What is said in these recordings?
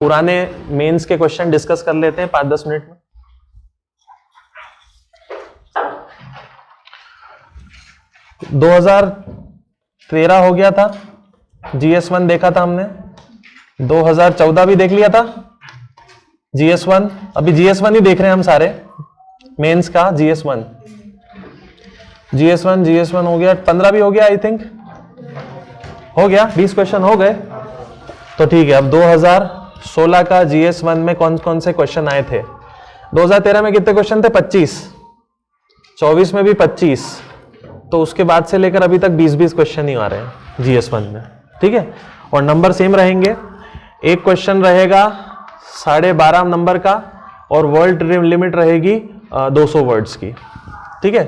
पुराने मेंस के question discuss कर लेते हैं 5-10 मिनट में। दो 2013 हो गया था, GS1 देखा था हमने, 2014 भी देख लिया था GS1, अभी GS1 ही देख रहे हैं हम सारे मेंस का। GS1 हो गया, 15 भी हो गया, आई थिंक हो गया, 20 क्वेश्चन हो गए। तो ठीक है, अब 2016 का GS1 में कौन कौन से क्वेश्चन आए थे? 2013 में कितने क्वेश्चन थे? 25, 24 में भी 25, तो उसके बाद से लेकर अभी तक 20-20 क्वेश्चन ही आ रहे हैं GS1 में, ठीक है। और नंबर सेम रहेंगे, एक क्वेश्चन रहेगा 12.5 नंबर का और वर्ड लिमिट रहेगी 200 वर्ड्स की, ठीक है।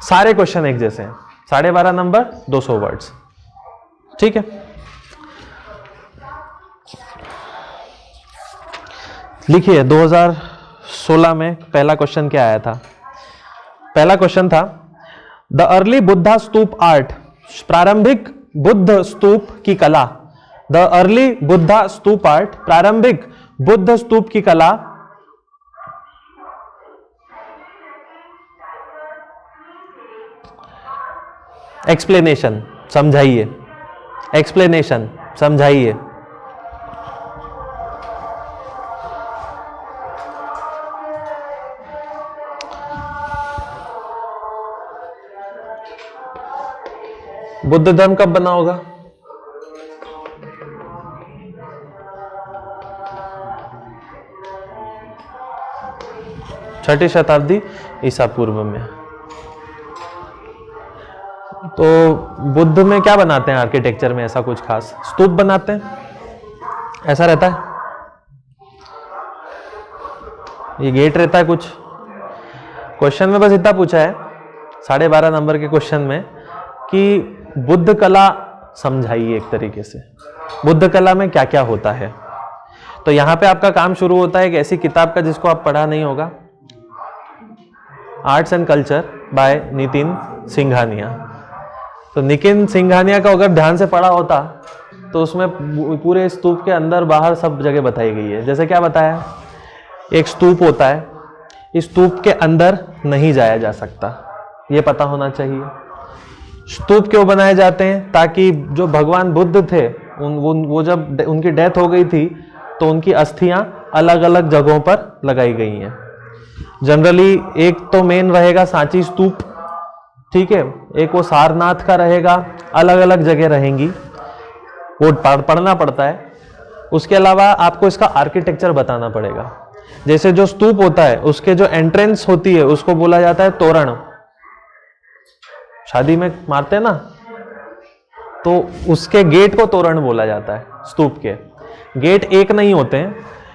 सारे क्वेश्चन एक जैसे हैं, 12.5 नंबर 200 वर्ड्स, ठीक है। लिखिए 2016 में पहला क्वेश्चन क्या आया था? पहला क्वेश्चन था the early Buddha stupa art, प्रारंभिक बुद्ध स्तूप की कला। The early Buddha stupa art, प्रारंभिक बुद्ध स्तूप की कला एक्सप्लेनेशन समझाइए, एक्सप्लेनेशन समझाइए। बुद्ध धर्म कब बना होगा? छठी शताब्दी ईसा पूर्व में। तो बुद्ध में क्या बनाते हैं आर्किटेक्चर में? ऐसा कुछ खास स्तूप बनाते हैं, ऐसा रहता है, ये गेट रहता है कुछ। क्वेश्चन में बस इतना पूछा है 12.5 नंबर के क्वेश्चन में कि बुद्ध कला समझाइए एक तरीके से, बुद्ध कला में क्या क्या होता है। तो यहां पे आपका काम शुरू होता है एक ऐसी किताब का जिसको आप पढ़ा नहीं होगा, arts and culture by Nitin Singhania. तो नितिन सिंघानिया का अगर ध्यान से पढ़ा होता तो उसमें पूरे स्तूप के अंदर बाहर सब जगह बताई गई है। जैसे क्या बताया, एक स्तूप होता है, इस स्तूप के अंदर नहीं जाया जा सकता, ये पता होना चाहिए। स्तूप क्यों बनाए जाते हैं? ताकि जो भगवान बुद्ध थे वो जब उनकी डेथ हो गई थी तो उनकी अस्थियां अलग अलग जगहों पर लगाई गई हैं। जनरली एक तो मेन रहेगा सांची स्तूप, ठीक है, एक वो सारनाथ का रहेगा, अलग अलग जगह रहेंगी, वो पढ़ना पड़ता है। उसके अलावा आपको इसका आर्किटेक्चर बताना पड़ेगा। जैसे जो स्तूप होता है उसके जो एंट्रेंस होती है उसको बोला जाता है तोरण, शादी में मारते हैं ना, तो उसके गेट को तोरण बोला जाता है। स्तूप के गेट एक नहीं होते हैं,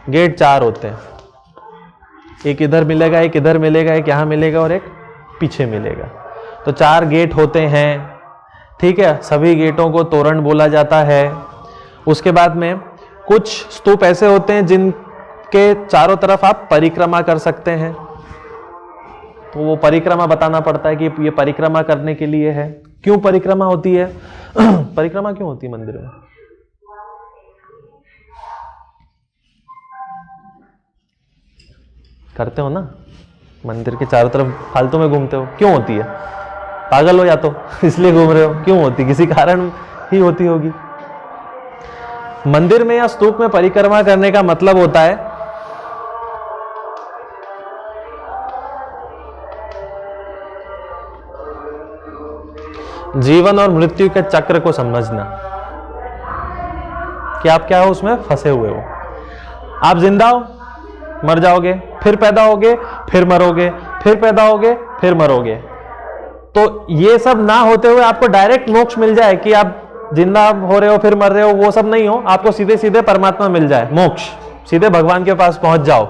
गेट 4 होते हैं, एक इधर मिलेगा, एक इधर मिलेगा, एक यहां मिलेगा और एक पीछे मिलेगा। तो 4 गेट होते हैं, ठीक है। सभी गेटों को तोरण बोला जाता है। उसके बाद में कुछ स्तूप ऐसे होते हैं जिनके चारों तरफ आप परिक्रमा कर सकते हैं, तो वो परिक्रमा बताना पड़ता है कि ये परिक्रमा करने के लिए है। क्यों परिक्रमा होती है? परिक्रमा क्यों होती है मंदिर में? करते हो ना, मंदिर के चारों तरफ फालतू में घूमते हो, क्यों होती है? पागल हो या तो इसलिए घूम रहे हो? क्यों होती? किसी कारण ही होती होगी। मंदिर में या स्तूप में परिक्रमा करने का मतलब होता है जीवन और मृत्यु के चक्र को समझना कि आप क्या हो, उसमें फंसे हुए हो। आप जिंदा हो, मर जाओगे, फिर पैदा होगे, फिर मरोगे, फिर पैदा होगे, फिर मरोगे। तो ये सब ना होते हुए आपको डायरेक्ट मोक्ष मिल जाए कि आप जिंदा हो रहे हो फिर मर रहे हो, वो सब नहीं हो, आपको सीधे सीधे परमात्मा मिल जाए, मोक्ष, सीधे भगवान के पास पहुंच जाओ।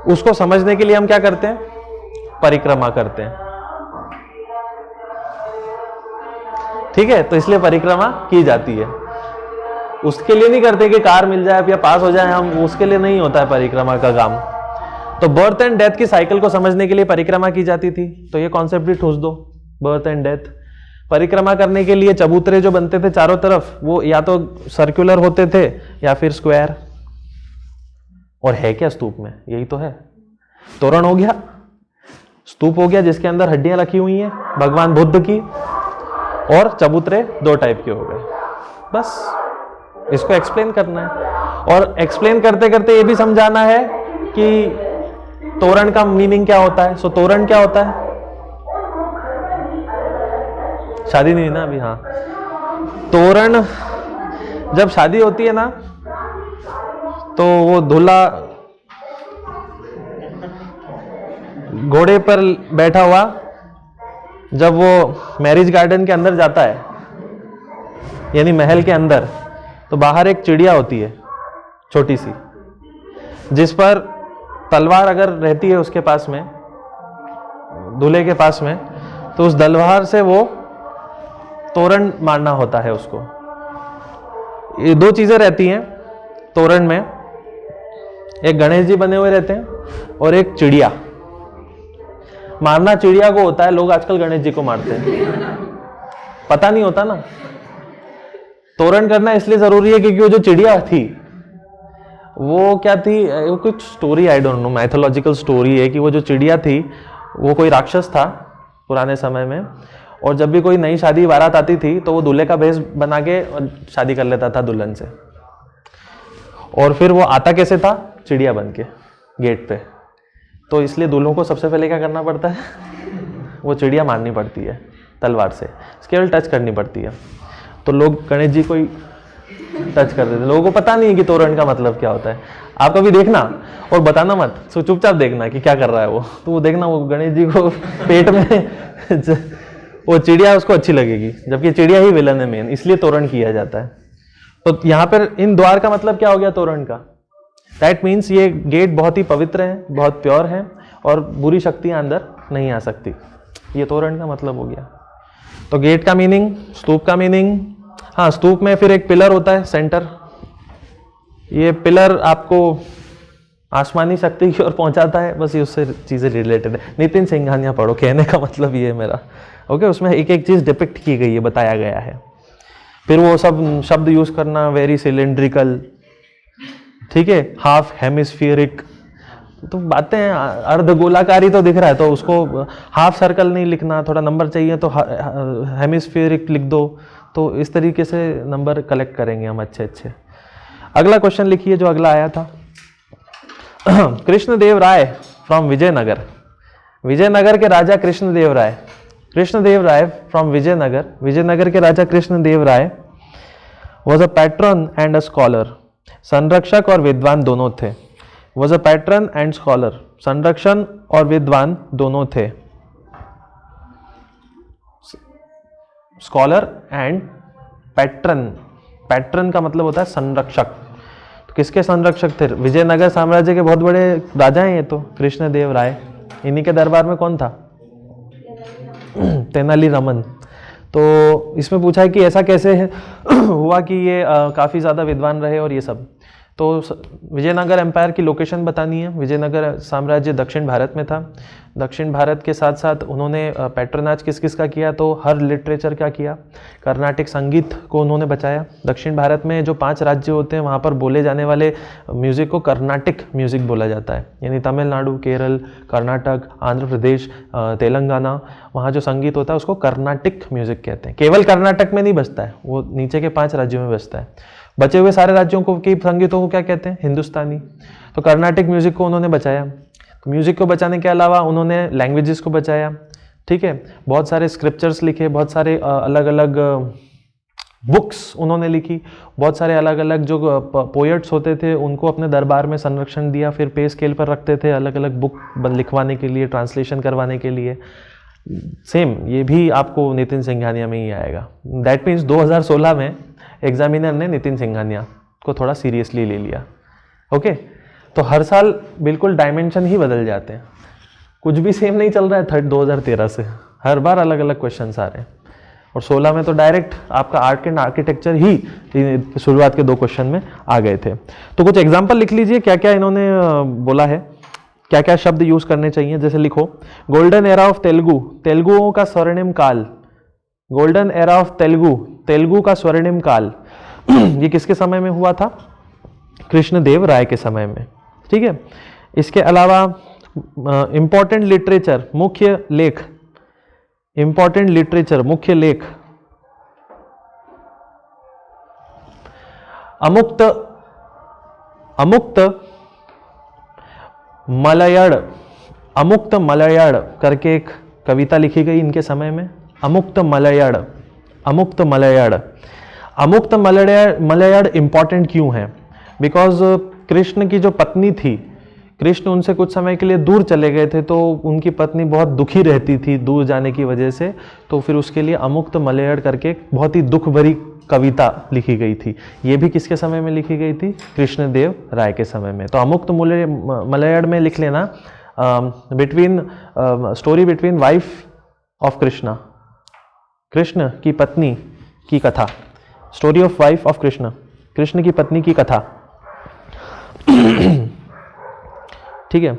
उसको समझने के लिए हम क्या करते हैं? परिक्रमा करते हैं, ठीक है। तो इसलिए परिक्रमा की जाती है। उसके लिए नहीं करते कि कार मिल जाए या पास हो जाए हम, उसके लिए नहीं होता है परिक्रमा का काम। तो बर्थ एंड डेथ की साइकिल को समझने के लिए परिक्रमा की जाती थी। तो ये कॉन्सेप्ट भी ठूस दो, बर्थ एंड डेथ। परिक्रमा करने के लिए चबूतरे जो बनते थे चारों तरफ, वो या तो सर्कुलर होते थे या फिर स्क्वायर। और है क्या स्तूप में? यही तो है। तोरण हो गया, स्तूप हो गया जिसके अंदर हड्डियां रखी हुई हैं भगवान बुद्ध की, और चबूतरे 2 टाइप के हो गए। बस इसको एक्सप्लेन करना है, और एक्सप्लेन करते करते ये भी समझाना है कि तोरण का मीनिंग क्या होता है। सो तोरण क्या होता है? शादी नहीं ना अभी? हाँ, तोरण जब शादी होती है ना, तो वो दूल्हा घोड़े पर बैठा हुआ जब वो मैरिज गार्डन के अंदर जाता है, यानी महल के अंदर, तो बाहर एक चिड़िया होती है छोटी सी, जिस पर तलवार अगर रहती है उसके पास में, दूल्हे के पास में, तो उस तलवार से वो तोरण मारना होता है उसको। ये 2 चीजें रहती हैं तोरण में, एक गणेश जी बने हुए रहते हैं और एक चिड़िया। मारना चिड़िया को होता है, लोग आजकल गणेश जी को मारते हैं, पता नहीं होता ना। तोरण करना इसलिए जरूरी है क्योंकि वो जो चिड़िया थी वो क्या थी, वो कुछ story, I don't know, mythological story है कि वो जो चिड़िया थी वो कोई राक्षस था पुराने समय में, और जब भी कोई नई शादी बारात आती थी तो वो दूल्हे का भेष बना के शादी कर लेता था दुल्हन से, और फिर वो आता कैसे था? चिड़िया बन के गेट पे। तो इसलिए दूल्हों को सबसे पहले क्या करना पड़ता है? वो चिड़िया मारनी पड़ती है तलवार से, केवल टच करनी पड़ती है। तो लोग गणेश जी को ही टच कर देते, लोगों को पता नहीं है कि तोरण का मतलब क्या होता है। आप कभी देखना और बताना मत, सो चुपचाप देखना कि क्या कर रहा है वो, तो वो देखना वो गणेश जी को पेट में वो चिड़िया उसको अच्छी लगेगी, जबकि चिड़िया ही विलन है मेन, इसलिए तोरण किया जाता है। तो यहाँ पर इन द्वार का मतलब क्या हो गया तोरण का? दैट मीन्स ये गेट बहुत ही पवित्र है, बहुत प्योर है, और बुरी शक्तियां अंदर नहीं आ सकती। ये तोरण का मतलब हो गया। तो गेट का मीनिंग, स्तूप का मीनिंग। हाँ, स्तूप में फिर एक पिलर होता है सेंटर। ये पिलर आपको आसमानी शक्ति की ओर पहुंचाता है, बस ये उससे चीजें रिलेटेड है। नितिन सिंघानिया पढ़ो, कहने का मतलब ये है मेरा। ओके, उसमें एक एक चीज डिपिक्ट की गई है, बताया गया है। फिर वो सब शब्द यूज करना, वेरी सिलेंड्रिकल, ठीक है, हाफ हेमिस्फीरिक, तो बातें हैं। अर्धगोलाकारी तो दिख रहा है, तो उसको हाफ सर्कल नहीं लिखना, थोड़ा नंबर चाहिए तो हेमिस्फीरिक लिख दो। तो इस तरीके से नंबर कलेक्ट करेंगे हम अच्छे अच्छे। अगला क्वेश्चन लिखिए जो अगला आया था। कृष्णदेव राय फ्रॉम विजयनगर। विजयनगर के राजा कृष्णदेव राय, कृष्णदेव राय फ्रॉम विजयनगर, विजयनगर के राजा Krishnadeva Raya was a patron and a scholar. संरक्षक और विद्वान दोनों थे। Was a patron and scholar, संरक्षण और विद्वान दोनों थे। स्कॉलर एंड पैट्रन, पैट्रन का मतलब होता है संरक्षक। तो किसके संरक्षक थे? विजयनगर साम्राज्य के बहुत बड़े राजा हैं ये तो, कृष्णदेव राय। इन्हीं के दरबार में कौन था? तेनालीरामन। तो इसमें पूछा है कि ऐसा कैसे हुआ कि ये काफ़ी ज़्यादा विद्वान रहे और ये सब। तो विजयनगर एम्पायर की लोकेशन बतानी है। विजयनगर साम्राज्य दक्षिण भारत में था। दक्षिण भारत के साथ साथ उन्होंने पैट्रोनाज किस किस का किया? तो हर लिटरेचर का किया। कर्नाटिक संगीत को उन्होंने बचाया। दक्षिण भारत में जो 5 राज्य होते हैं वहाँ पर बोले जाने वाले म्यूज़िक को कर्नाटिक म्यूज़िक बोला जाता है, यानी तमिलनाडु, केरल, कर्नाटक, आंध्र प्रदेश, तेलंगाना, वहाँ जो संगीत होता है उसको कर्नाटिक म्यूज़िक कहते हैं। केवल कर्नाटक में नहीं बजता है, वो नीचे के 5 राज्यों में बजता है। बचे हुए सारे राज्यों को की संगीतों को क्या कहते हैं? हिंदुस्तानी। तो कर्नाटिक म्यूजिक को उन्होंने बचाया। म्यूजिक को बचाने के अलावा उन्होंने लैंग्वेजेस को बचाया, ठीक है। बहुत सारे स्क्रिप्चर्स लिखे, बहुत सारे अलग अलग बुक्स उन्होंने लिखी, बहुत सारे अलग अलग जो पोएट्स होते थे उनको अपने दरबार में संरक्षण दिया, फिर पे स्केल पर रखते थे अलग अलग बुक लिखवाने के लिए, ट्रांसलेशन करवाने के लिए। सेम ये भी आपको नितिन सिंघानिया में ही आएगा। दैट मीन्स 2016 में एग्जामिनर ने नितिन सिंघानिया को थोड़ा सीरियसली ले लिया। ओके, तो हर साल बिल्कुल डायमेंशन ही बदल जाते हैं, कुछ भी सेम नहीं चल रहा है 2013 से, हर बार अलग अलग क्वेश्चन आ रहे हैं। और 16 में तो डायरेक्ट आपका आर्ट एंड आर्किटेक्चर ही शुरुआत के 2 क्वेश्चन में आ गए थे। तो कुछ एग्जाम्पल लिख लीजिए क्या क्या इन्होंने बोला है, क्या क्या शब्द यूज करने चाहिए। जैसे लिखो गोल्डन एरा ऑफ तेलुगु, तेलुगुओं का स्वर्णिम काल। Golden era of Telugu, Telugu का स्वर्णिम काल ये किसके समय में हुआ था? कृष्णदेव राय के समय में। ठीक है। इसके अलावा इंपॉर्टेंट लिटरेचर, मुख्य लेख, इंपॉर्टेंट लिटरेचर, मुख्य लेख, अमुक्त अमुक्त मलयड़, अमुक्त मलयड़ करके एक कविता लिखी गई इनके समय में। अमुक्त मलयड़, अमुक्त मलयड़, अमुक्त मलयड़, मलयड़ इंपॉर्टेंट क्यों है? बिकॉज कृष्ण की जो पत्नी थी, कृष्ण उनसे कुछ समय के लिए दूर चले गए थे, तो उनकी पत्नी बहुत दुखी रहती थी दूर जाने की वजह से, तो फिर उसके लिए अमुक्त मलयड़ करके बहुत ही दुख भरी कविता लिखी गई थी। ये भी किसके समय में लिखी गई थी? कृष्णदेव राय के समय में। तो अमुक्त मलयड़ में लिख लेना between story between wife of Krishna, Krishna की पत्नी की कथा, story of wife of Krishna, Krishna की पत्नी की कथा। ठीक है।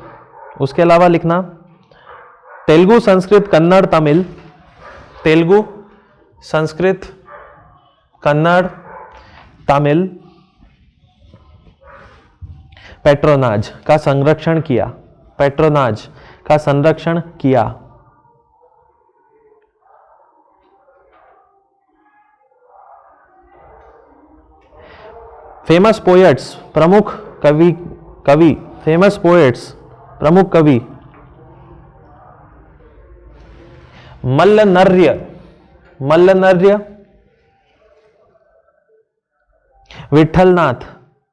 उसके अलावा लिखना तेलुगु, संस्कृत, कन्नड़, तमिल, तेलुगु, संस्कृत, कन्नड़, तमिल, पेट्रोनाज का संरक्षण किया, पेट्रोनाज का संरक्षण किया। फेमस पोएट्स, प्रमुख कवि, कवि, फेमस पोएट्स, प्रमुख कवि, मल्लनर्य, मल्लनर्य, विठलनाथ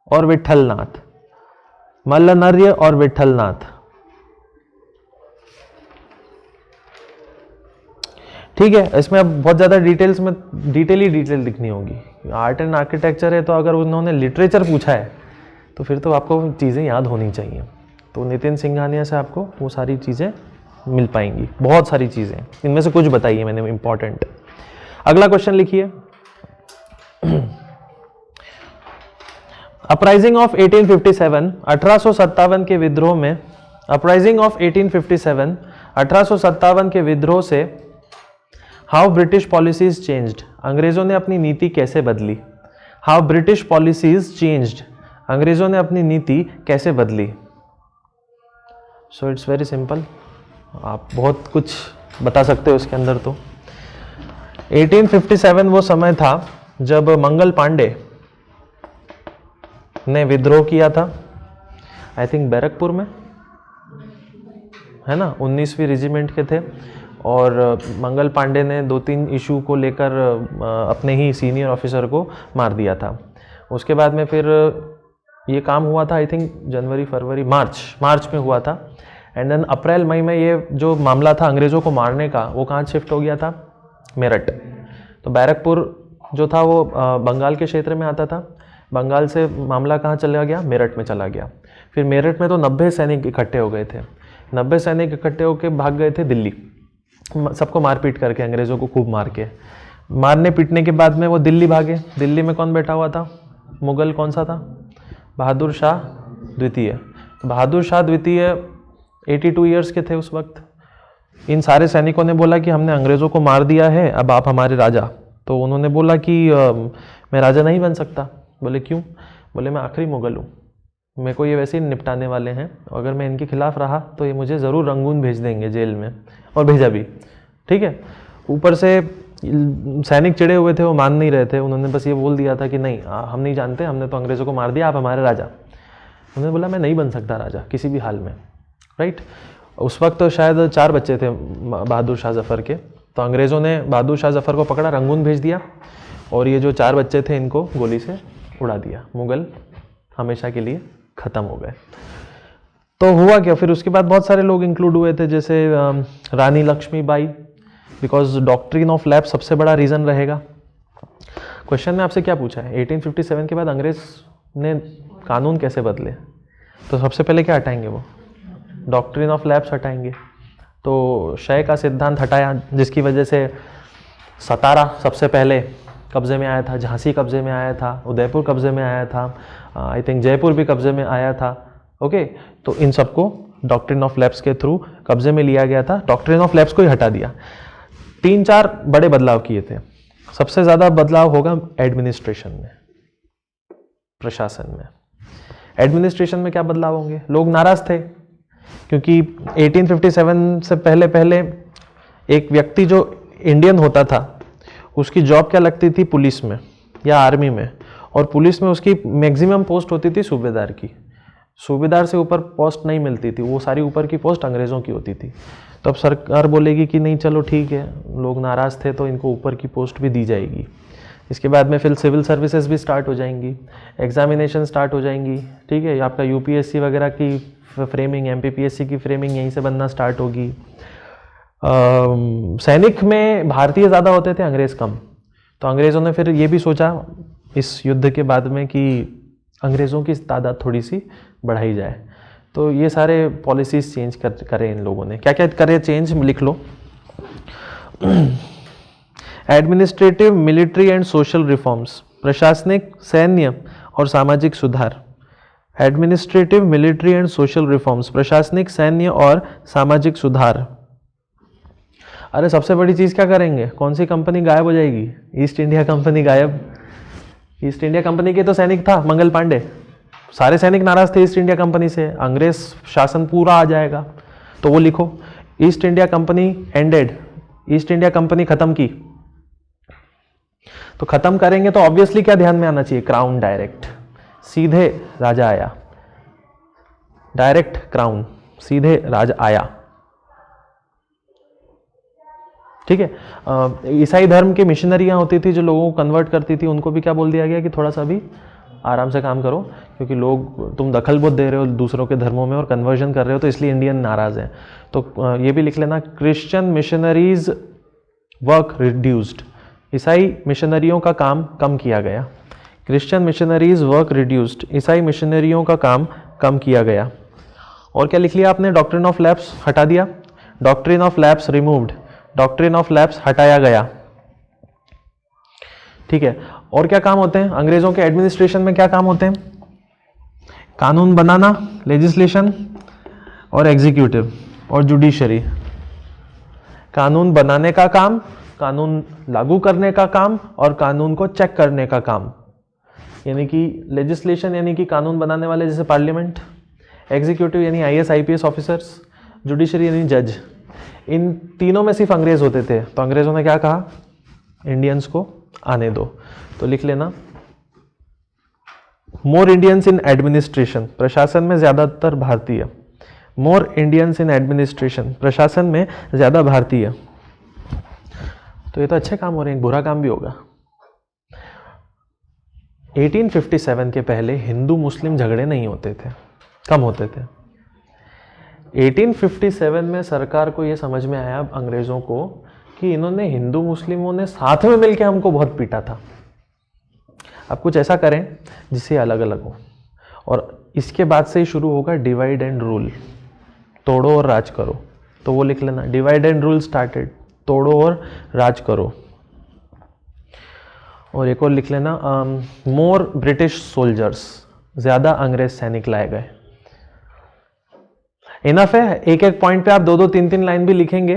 और विठलनाथ, मल्लनर्य और विठलनाथ। ठीक है। इसमें अब बहुत ज़्यादा डिटेल्स में डिटेल दिखनी होगी। आर्ट एंड आर्किटेक्चर है, तो अगर उन्होंने लिटरेचर पूछा है तो फिर तो आपको चीज़ें याद होनी चाहिए। तो नितिन सिंघानिया से आपको वो सारी चीज़ें मिल पाएंगी, बहुत सारी चीज़ें, इनमें से कुछ बताइए मैंने इंपॉर्टेंट। अगला क्वेश्चन लिखिए। अपराइजिंग ऑफ 1857, 1857 के विद्रोह में, अपराइजिंग ऑफ 1857, 1857 के विद्रोह से हाउ ब्रिटिश पॉलिसीज चेंज्ड, अंग्रेजों ने अपनी नीति कैसे बदली? हाउ ब्रिटिश पॉलिसीज चेंज्ड, अंग्रेजों ने अपनी नीति कैसे बदली? सो इट्स वेरी सिंपल, आप बहुत कुछ बता सकते हो इसके अंदर। तो 1857 वो समय था जब मंगल पांडे ने विद्रोह किया था, आई थिंक बैरकपुर में, है ना, 19वीं रेजिमेंट के थे, और मंगल पांडे ने 2-3 इशू को लेकर अपने ही सीनियर ऑफिसर को मार दिया था। उसके बाद में फिर ये काम हुआ था, आई थिंक जनवरी, फरवरी, मार्च में हुआ था। एंड देन अप्रैल मई में ये जो मामला था अंग्रेज़ों को मारने का, वो कहाँ शिफ्ट हो गया था? मेरठ। तो बैरकपुर जो था वो बंगाल के क्षेत्र में आता था, बंगाल से मामला कहाँ चला गया? मेरठ में चला गया। फिर मेरठ में तो 90 सैनिक इकट्ठे हो गए थे, 90 सैनिक इकट्ठे होकर भाग गए थे दिल्ली, सबको मारपीट करके, अंग्रेज़ों को खूब मार के, मारने पीटने के बाद में वो दिल्ली भागे। दिल्ली में कौन बैठा हुआ था? मुगल कौन सा था? बहादुर शाह द्वितीय। बहादुर शाह द्वितीय 82 ईयर्स के थे उस वक्त। इन सारे सैनिकों ने बोला कि हमने अंग्रेज़ों को मार दिया है, अब आप हमारे राजा। तो उन्होंने बोला कि मैं राजा नहीं बन सकता। बोले क्यों? बोले मैं आखिरी मुगल हूँ, मेरे को ये वैसे ही निपटाने वाले हैं, अगर मैं इनके खिलाफ रहा तो ये मुझे ज़रूर रंगून भेज देंगे जेल में, और भेजा भी। ठीक है। ऊपर से सैनिक चिड़े हुए थे, वो मान नहीं रहे थे, उन्होंने बस ये बोल दिया था कि नहीं, हम नहीं जानते, हमने तो अंग्रेज़ों को मार दिया, आप हमारे राजा। उन्होंने बोला मैं नहीं बन सकता राजा किसी भी हाल में, राइट। उस वक्त तो शायद 4 बच्चे थे बहादुर शाह जफ़र के, तो अंग्रेज़ों ने बहादुर शाह जफ़र को पकड़ा, रंगून भेज दिया, और ये जो 4 बच्चे थे इनको गोली से उड़ा दिया। मुगल हमेशा के लिए ख़त्म हो गए। तो हुआ क्या फिर? उसके बाद बहुत सारे लोग इंक्लूड हुए थे, जैसे Rani Lakshmibai, because doctrine of lapse सबसे बड़ा रीज़न रहेगा। क्वेश्चन में आपसे क्या पूछा है? 1857 के बाद अंग्रेज ने कानून कैसे बदले? तो सबसे पहले क्या हटाएंगे? वो डॉक्ट्रिन ऑफ लैप्स हटाएंगे। तो क्षय का सिद्धांत हटाया, जिसकी वजह से सतारा सबसे पहले कब्जे में आया था, झांसी कब्जे में आया था, उदयपुर कब्जे में आया था, आई थिंक जयपुर भी कब्जे में आया था। ओके, तो इन सबको डॉक्ट्रिन ऑफ लैप्स के थ्रू कब्जे में लिया गया था, डॉक्ट्रिन ऑफ लैप्स को ही हटा दिया। 3-4 बड़े बदलाव किए थे। सबसे ज़्यादा बदलाव होगा एडमिनिस्ट्रेशन में, प्रशासन में। एडमिनिस्ट्रेशन में क्या बदलाव होंगे? लोग नाराज थे क्योंकि 1857 से पहले पहले एक व्यक्ति जो इंडियन होता था उसकी जॉब क्या लगती थी? पुलिस में या आर्मी में, और पुलिस में उसकी मैक्सिमम पोस्ट होती थी सूबेदार की। सूबेदार से ऊपर पोस्ट नहीं मिलती थी, वो सारी ऊपर की पोस्ट अंग्रेज़ों की होती थी। तो अब सरकार बोलेगी कि नहीं चलो ठीक है, लोग नाराज़ थे तो इनको ऊपर की पोस्ट भी दी जाएगी। इसके बाद में फिर सिविल सर्विसेज भी स्टार्ट हो जाएंगी, एग्जामिनेशन स्टार्ट हो जाएंगी, ठीक है। आपका यूपीएससी वगैरह की फ्रेमिंग, एमपीपीएससी की फ्रेमिंग यहीं से बनना स्टार्ट होगी। सैनिक में भारतीय ज़्यादा होते थे, अंग्रेज़ कम। तो अंग्रेज़ों ने फिर ये भी सोचा इस युद्ध के बाद में कि अंग्रेज़ों की तादाद थोड़ी सी बढ़ाई जाए। तो ये सारे पॉलिसीज़ चेंज करे इन लोगों ने। क्या क्या करे चेंज, लिख लो। Administrative, military and social reforms, प्रशासनिक, सैन्य और सामाजिक सुधार। Administrative, military and social reforms, प्रशासनिक, सैन्य और सामाजिक सुधार। अरे सबसे बड़ी चीज़ क्या करेंगे? कौन सी कंपनी गायब हो जाएगी? ईस्ट इंडिया कंपनी गायब। ईस्ट इंडिया कंपनी के तो सैनिक था मंगल पांडे, सारे सैनिक नाराज थे ईस्ट इंडिया कंपनी से, अंग्रेज शासन पूरा आ जाएगा। तो वो लिखो, east India company ended, east India company खत्म की। तो खत्म करेंगे तो ऑब्वियसली क्या ध्यान में आना चाहिए? क्राउन डायरेक्ट, सीधे राजा आया, डायरेक्ट क्राउन, सीधे राजा आया, ठीक है। ईसाई धर्म की मिशनरियां होती थी जो लोगों को कन्वर्ट करती थी, उनको भी क्या बोल दिया गया कि थोड़ा सा भी आराम से काम करो, क्योंकि लोग तुम दखल बहुत दे रहे हो दूसरों के धर्मों में और कन्वर्जन कर रहे हो, तो इसलिए इंडियन नाराज हैं। तो ये भी लिख लेना, क्रिश्चियन मिशनरीज वर्क रिड्यूस्ड, ईसाई मिशनरियों का काम कम किया गया। क्रिश्चियन मिशनरीज वर्क रिड्यूस्ड, ईसाई मिशनरियों का काम कम किया गया। और क्या लिख लिया आपने? डॉक्ट्रिन ऑफ लैप्स हटा दिया, doctrine of lapse removed, doctrine of lapse हटाया गया, ठीक है। और क्या काम होते हैं अंग्रेजों के एडमिनिस्ट्रेशन में? क्या काम होते हैं? कानून बनाना, लेजिस्लेशन और एग्जीक्यूटिव और जुडिशरी। कानून बनाने का काम, कानून लागू करने का काम और कानून को चेक करने का काम, यानी कि लेजिस्लेशन यानी कि कानून बनाने वाले जैसे पार्लियामेंट, एग्जीक्यूटिव यानी आईएएस आईपीएस ऑफिसर्स, जुडिशरी यानी जज। इन तीनों में सिर्फ अंग्रेज होते थे, तो अंग्रेजों ने क्या कहा? इंडियंस को आने दो। तो लिख लेना, मोर इंडियंस इन एडमिनिस्ट्रेशन, प्रशासन में ज्यादातर भारतीय। मोर इंडियंस इन एडमिनिस्ट्रेशन, प्रशासन में ज्यादा भारतीय। तो ये तो अच्छे काम हो रहे हैं, बुरा काम भी होगा। 1857 के पहले हिंदू मुस्लिम झगड़े नहीं होते थे, कम होते थे। 1857 में सरकार को ये समझ में आया अंग्रेजों को कि इन्होंने हिंदू मुस्लिमों ने साथ में मिलकर हमको बहुत पीटा था, अब कुछ ऐसा करें जिससे अलग अलग हो। और इसके बाद से ही शुरू होगा डिवाइड एंड रूल, तोड़ो और राज करो। तो वो लिख लेना, डिवाइड एंड रूल स्टार्टेड, तोड़ो और राज करो। और एक और लिख लेना, मोर ब्रिटिश सोल्जर्स, ज्यादा अंग्रेज सैनिक लाए गए। इनफ है, एक एक पॉइंट पे आप दो दो तीन तीन लाइन भी लिखेंगे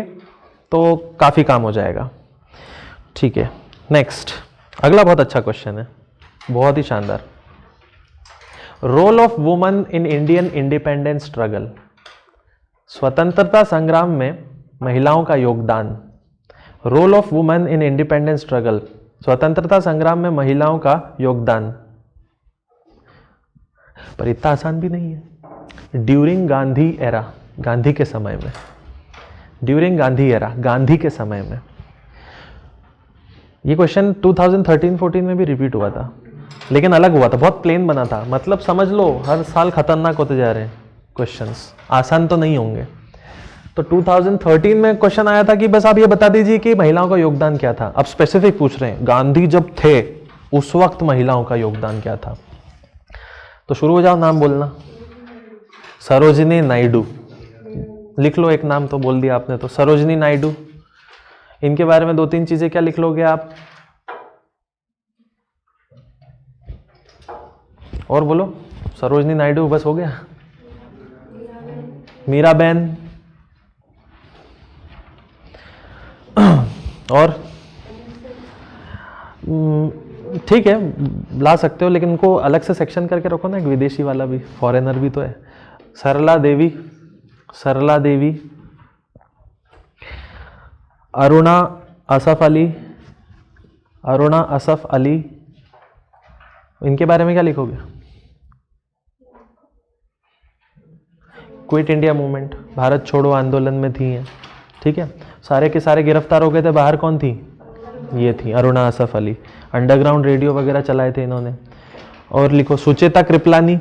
तो काफी काम हो जाएगा, ठीक है। नेक्स्ट, अगला बहुत अच्छा क्वेश्चन है, बहुत ही शानदार। Role of woman in Indian independence struggle, स्वतंत्रता संग्राम में महिलाओं का योगदान। Role of woman in independence struggle, स्वतंत्रता संग्राम में महिलाओं का योगदान। पर इतना आसान भी नहीं है। ड्यूरिंग गांधी एरा, गांधी के समय में, ड्यूरिंग गांधी एरा, गांधी के समय में। ये क्वेश्चन 2013-14 में भी रिपीट हुआ था, लेकिन अलग हुआ था, बहुत प्लेन बना था। मतलब समझ लो हर साल खतरनाक होते जा रहे हैं क्वेश्चंस, आसान तो नहीं होंगे। तो 2013 में क्वेश्चन आया था कि बस आप ये बता दीजिए कि महिलाओं का योगदान क्या था। अब स्पेसिफिक पूछ रहे हैं, गांधी जब थे उस वक्त महिलाओं का योगदान क्या था। तो शुरू हो जाओ, नाम बोलना। सरोजिनी नायडू, लिख लो एक नाम, तो बोल दिया आपने तो, सरोजिनी नायडू। इनके बारे में दो तीन चीजें क्या लिख लोगे आप? और बोलो, सरोजिनी नायडू बस हो गया। मीराबेन, और ठीक है ला सकते हो, लेकिन उनको अलग से सेक्शन करके रखो ना, एक विदेशी वाला भी, फॉरेनर भी तो है। सरला देवी, सरला देवी, अरुणा असफ अली, अरुणा असफ अली, इनके बारे में क्या लिखोगे? क्विट इंडिया मूवमेंट, भारत छोड़ो आंदोलन में थी हैं, ठीक है। सारे के सारे गिरफ्तार हो गए थे, बाहर कौन थी? ये थी अरुणा असफ अली। अंडरग्राउंड रेडियो वगैरह चलाए थे इन्होंने। और लिखो सुचेता कृपलानी,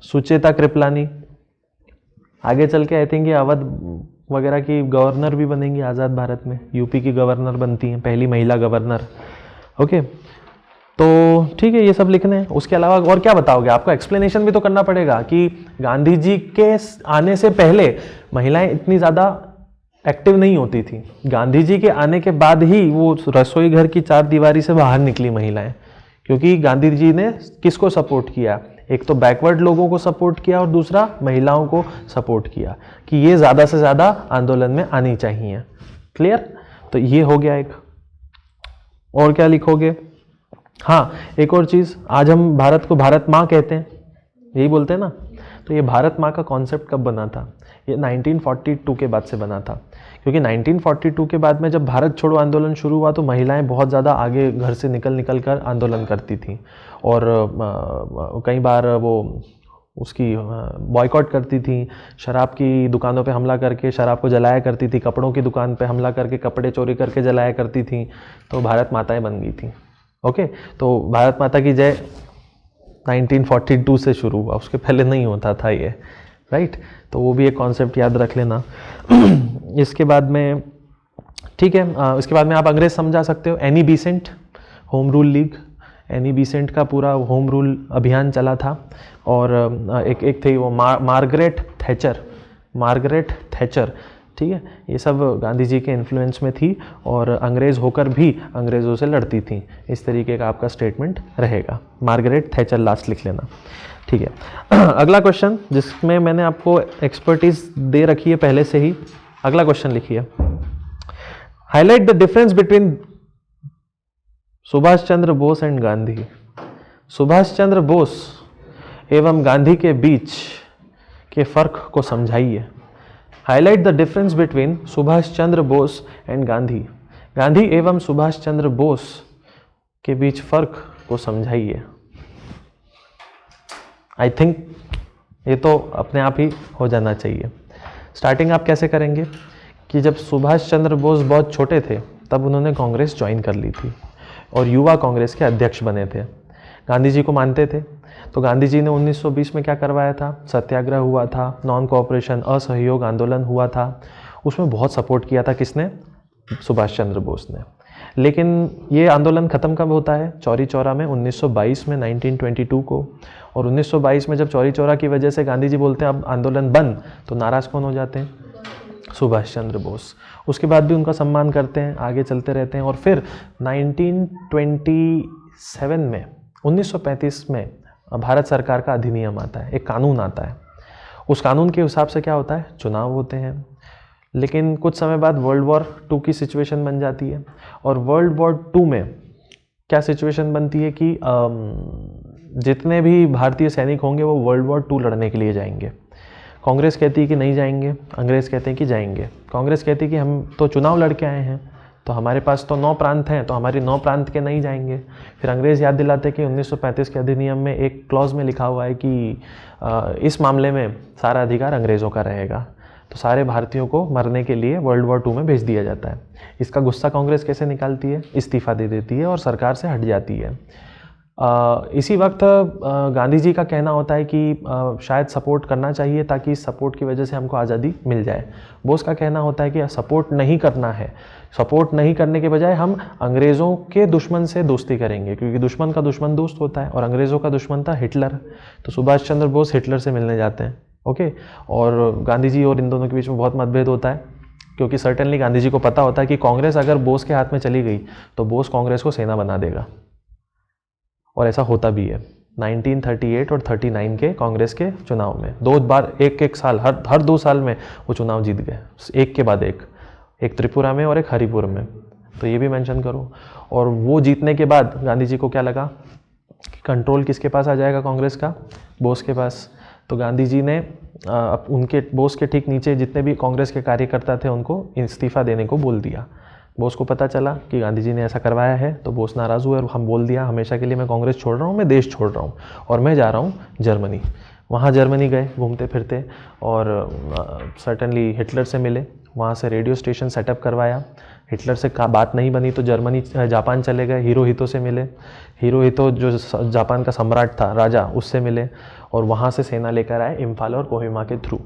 सुचेता कृपलानी आगे चल के आई थिंक ये अवध वगैरह की गवर्नर भी बनेंगी आज़ाद भारत में, यूपी की गवर्नर बनती हैं, पहली महिला गवर्नर। ओके तो ठीक है, ये सब लिखने हैं। उसके अलावा और क्या बताओगे? आपको एक्सप्लेनेशन भी तो करना पड़ेगा कि गांधी जी के आने से पहले महिलाएं इतनी ज़्यादा एक्टिव नहीं होती थी, गांधी जी के आने के बाद ही वो रसोई घर की चार दीवारी से बाहर निकली महिलाएं, क्योंकि गांधी जी ने किसको सपोर्ट किया? एक तो बैकवर्ड लोगों को सपोर्ट किया और दूसरा महिलाओं को सपोर्ट किया कि ये ज़्यादा से ज़्यादा आंदोलन में आनी चाहिए। क्लियर? तो ये हो गया एक। और क्या लिखोगे? हाँ, एक और चीज़, आज हम भारत को भारत माँ कहते हैं, यही बोलते हैं ना। तो ये भारत माँ का कॉन्सेप्ट कब बना था? ये 1942 के बाद से बना था, क्योंकि 1942 के बाद में जब भारत छोड़ो आंदोलन शुरू हुआ तो महिलाएं बहुत ज़्यादा आगे घर से निकल कर आंदोलन करती थी, और कई बार वो उसकी बॉयकॉट करती थी, शराब की दुकानों पे हमला करके शराब को जलाया करती थी, कपड़ों की दुकान पे हमला करके कपड़े चोरी करके जलाया करती थी, तो भारत माताएं बन गई थी। ओके, तो भारत माता की जय 1942 से शुरू हुआ, उसके पहले नहीं होता था ये, राइट। तो वो भी एक कॉन्सेप्ट याद रख लेना। इसके बाद में ठीक है, इसके बाद में आप अंग्रेज समझा सकते हो। Any Besant, home rule league, any Besant का पूरा होम रूल अभियान चला था। और एक थी वो मार्गरेट थैचर, मार्गरेट थैचर, ठीक है। ये सब गांधी जी के इन्फ्लुएंस में थी और अंग्रेज होकर भी अंग्रेज़ों से लड़ती थी। इस तरीके का आपका स्टेटमेंट रहेगा। मार्गरेट थैचर लास्ट लिख लेना, ठीक है। अगला क्वेश्चन जिसमें मैंने आपको एक्सपर्टीज दे रखी है पहले से ही, अगला क्वेश्चन लिखिए। Highlight the difference between Subhash Chandra Bose and Gandhi. Subhash Chandra Bose एवं गांधी के बीच के फर्क को समझाइए। Highlight the difference between Subhash Chandra Bose and Gandhi. Gandhi एवं सुभाष चंद्र बोस के बीच फर्क को समझाइए। आई थिंक ये तो अपने आप ही हो जाना चाहिए। स्टार्टिंग आप कैसे करेंगे कि जब सुभाष चंद्र बोस बहुत छोटे थे तब उन्होंने कांग्रेस ज्वाइन कर ली थी और युवा कांग्रेस के अध्यक्ष बने थे। गांधी जी को मानते थे, तो गांधी जी ने 1920 में क्या करवाया था? सत्याग्रह हुआ था, नॉन कोऑपरेशन असहयोग आंदोलन हुआ था। उसमें बहुत सपोर्ट किया था किसने? सुभाष चंद्र बोस ने। लेकिन ये आंदोलन ख़त्म कब होता है? चौरी चौरा में 1922 में, 1922 को। और 1922 में जब चौरी चौरा की वजह से गांधी जी बोलते हैं अब आंदोलन बंद, तो नाराज़ कौन हो जाते हैं? सुभाष चंद्र बोस। उसके बाद भी उनका सम्मान करते हैं, आगे चलते रहते हैं। और फिर 1927 में, 1935 में भारत सरकार का अधिनियम आता है, एक कानून आता है। उस कानून के हिसाब से क्या होता है? चुनाव होते हैं। लेकिन कुछ समय बाद वर्ल्ड वॉर 2 की सिचुएशन बन जाती है। और वर्ल्ड वॉर 2 में क्या सिचुएशन बनती है कि जितने भी भारतीय सैनिक होंगे वो वर्ल्ड वॉर 2 लड़ने के लिए जाएंगे। कांग्रेस कहती है कि नहीं जाएंगे, अंग्रेज़ कहते हैं कि जाएंगे। कांग्रेस कहती है कि हम तो चुनाव लड़के आए हैं, तो हमारे पास तो 9 प्रांत हैं, तो हमारी 9 प्रांत के नहीं जाएंगे। फिर अंग्रेज़ याद दिलाते कि 1935 के अधिनियम में एक क्लॉज में लिखा हुआ है कि इस मामले में सारा अधिकार अंग्रेज़ों का रहेगा। तो सारे भारतीयों को मरने के लिए वर्ल्ड वॉर 2 में भेज दिया जाता है। इसका गुस्सा कांग्रेस कैसे निकालती है? इस्तीफ़ा दे देती है और सरकार से हट जाती है। इसी वक्त गांधी जी का कहना होता है कि शायद सपोर्ट करना चाहिए ताकि इस सपोर्ट की वजह से हमको आज़ादी मिल जाए। बोस का कहना होता है कि सपोर्ट नहीं करना है, सपोर्ट नहीं करने के बजाय हम अंग्रेज़ों के दुश्मन से दोस्ती करेंगे, क्योंकि दुश्मन का दुश्मन दोस्त होता है और अंग्रेज़ों का दुश्मन था हिटलर। तो सुभाष चंद्र बोस हिटलर से मिलने जाते हैं, ओके। और गांधी जी और इन दोनों के बीच में बहुत मतभेद होता है, क्योंकि सर्टेनली गांधी जी को पता होता है कि कांग्रेस अगर बोस के हाथ में चली गई तो बोस कांग्रेस को सेना बना देगा। और ऐसा होता भी है। 1938 और 39 के कांग्रेस के चुनाव में 2 बार, एक साल, हर 2 साल में वो चुनाव जीत गए, एक के बाद एक त्रिपुरा में और एक हरिपुर में। तो ये भी मेंशन करो। और वो जीतने के बाद गांधी जी को क्या लगा कि कंट्रोल किसके पास आ जाएगा कांग्रेस का, बोस के पास। तो गांधी जी ने उनके बोस के ठीक नीचे जितने भी कांग्रेस के कार्यकर्ता थे उनको इस्तीफा देने को बोल दिया। बोस को पता चला कि गांधी जी ने ऐसा करवाया है, तो बोस नाराज़ हुए और हम बोल दिया हमेशा के लिए मैं कांग्रेस छोड़ रहा हूँ, मैं देश छोड़ रहा हूँ और मैं जा रहा हूँ जर्मनी। वहाँ जर्मनी गए घूमते फिरते और सर्टनली हिटलर से मिले, वहाँ से रेडियो स्टेशन सेटअप करवाया। हिटलर से बात नहीं बनी तो जर्मनी जापान चले गए, हिरोहितो से मिले। हिरोहितो जो जापान का सम्राट था, राजा, उससे मिले और वहाँ से सेना लेकर आए इम्फाल और कोहिमा के थ्रू।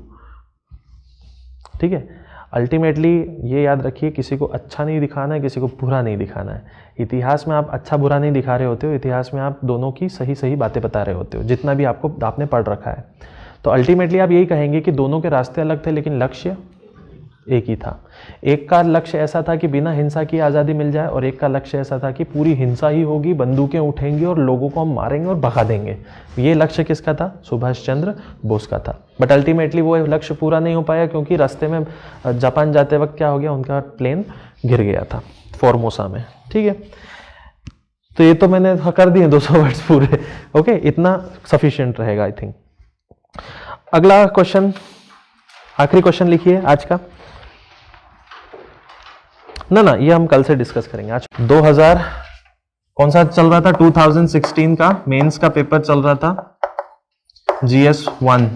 ठीक है, अल्टीमेटली ये याद रखिए, किसी को अच्छा नहीं दिखाना है, किसी को बुरा नहीं दिखाना है। इतिहास में आप अच्छा बुरा नहीं दिखा रहे होते हो, इतिहास में आप दोनों की सही सही बातें बता रहे होते हो, जितना भी आपने पढ़ रखा है। तो अल्टीमेटली आप यही कहेंगे कि दोनों के रास्ते अलग थे लेकिन लक्ष्य एक ही था। एक का लक्ष्य ऐसा था कि बिना हिंसा की आज़ादी मिल जाए और एक का लक्ष्य ऐसा था कि पूरी हिंसा ही होगी, बंदूकें उठेंगी और लोगों को हम मारेंगे और भगा देंगे। ये लक्ष्य किसका था? सुभाष चंद्र बोस का था। बट अल्टीमेटली वो लक्ष्य पूरा नहीं हो पाया क्योंकि रास्ते में जापान जाते वक्त क्या हो गया, उनका प्लेन गिर गया था फॉर्मोसा में। ठीक है, तो ये तो मैंने कर दिए 200 वर्ड्स पूरे। ओके, इतना सफिशिएंट रहेगा आई थिंक। अगला क्वेश्चन, आखिरी क्वेश्चन लिखिए आज का। ना ये हम कल से डिस्कस करेंगे। आज 2000 कौन सा चल रहा था? 2016 का मेंस का पेपर चल रहा था, GS 1।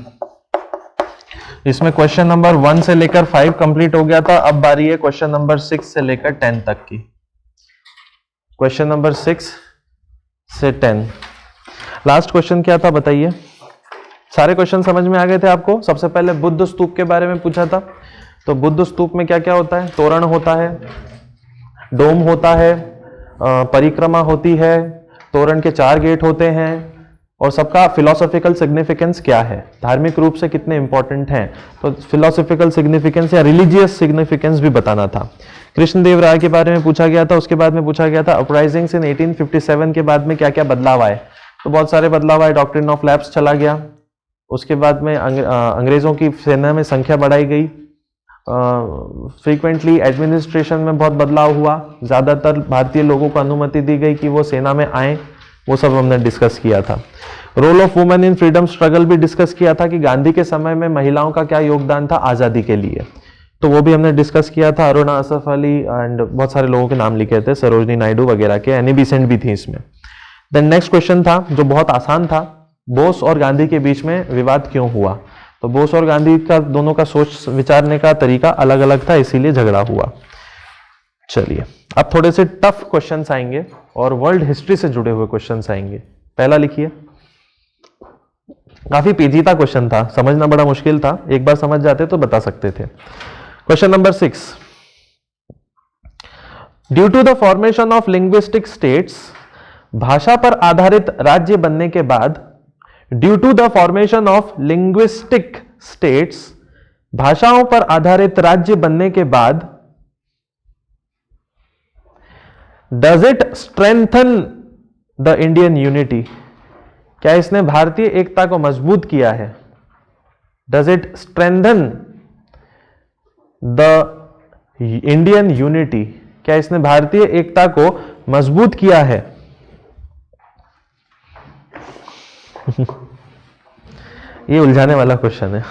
इसमें क्वेश्चन नंबर 1 से लेकर 5 कंप्लीट हो गया था। अब बारी है क्वेश्चन नंबर 6 से लेकर 10 तक की। क्वेश्चन नंबर 6 से 10। लास्ट क्वेश्चन क्या था बताइए? सारे क्वेश्चन समझ में आ गए थे आपको? सबसे पहले बुद्ध स्तूप के बारे में पूछा था। तो बुद्ध स्तूप में क्या क्या होता है? तोरण होता है, डोम होता है, परिक्रमा होती है, तोरण के 4 गेट होते हैं और सबका फिलोसॉफिकल सिग्निफिकेंस क्या है, धार्मिक रूप से कितने इंपॉर्टेंट हैं। तो फिलोसॉफिकल सिग्निफिकेंस या रिलीजियस सिग्निफिकेंस भी बताना था। कृष्णदेव राय के बारे में पूछा गया था। उसके बाद में पूछा गया था अपराइजिंग्स इन 1857 के बाद में क्या क्या बदलाव आए। तो बहुत सारे बदलाव आए। डॉक्ट्रिन ऑफ लैप्स चला गया। उसके बाद में अंग्रेजों की सेना में संख्या बढ़ाई गई। फ्रीक्वेंटली एडमिनिस्ट्रेशन में बहुत बदलाव हुआ। ज़्यादातर भारतीय लोगों को अनुमति दी गई कि वो सेना में आए। वो सब हमने डिस्कस किया था। Role of women in freedom struggle भी डिस्कस किया था कि गांधी के समय में महिलाओं का क्या योगदान था आज़ादी के लिए। तो वो भी हमने डिस्कस किया था। अरुणा असफ अली एंड बहुत सारे लोगों के नाम लिखे थे, सरोजनी नायडू वगैरह के। एनी बेसेंट भी थी इसमें। देन नेक्स्ट क्वेश्चन था जो बहुत आसान था, बोस और गांधी के बीच में विवाद क्यों हुआ। तो बोस और गांधी का दोनों का सोच विचारने का तरीका अलग अलग था, इसीलिए झगड़ा हुआ। चलिए अब थोड़े से टफ क्वेश्चंस आएंगे और वर्ल्ड हिस्ट्री से जुड़े हुए क्वेश्चंस आएंगे। पहला लिखिए। काफी पेचीदा क्वेश्चन था, समझना बड़ा मुश्किल था। एक बार समझ जाते तो बता सकते थे। Question number 6। Due to the formation of linguistic states, भाषा पर आधारित राज्य बनने के बाद, due to the formation of linguistic states, भाषाओं पर आधारित राज्य बनने के बाद, does it strengthen the Indian unity, क्या इसने भारतीय एकता को मजबूत किया है? Does it strengthen the Indian unity, क्या इसने भारतीय एकता को मजबूत किया है? ये उलझाने वाला क्वेश्चन है।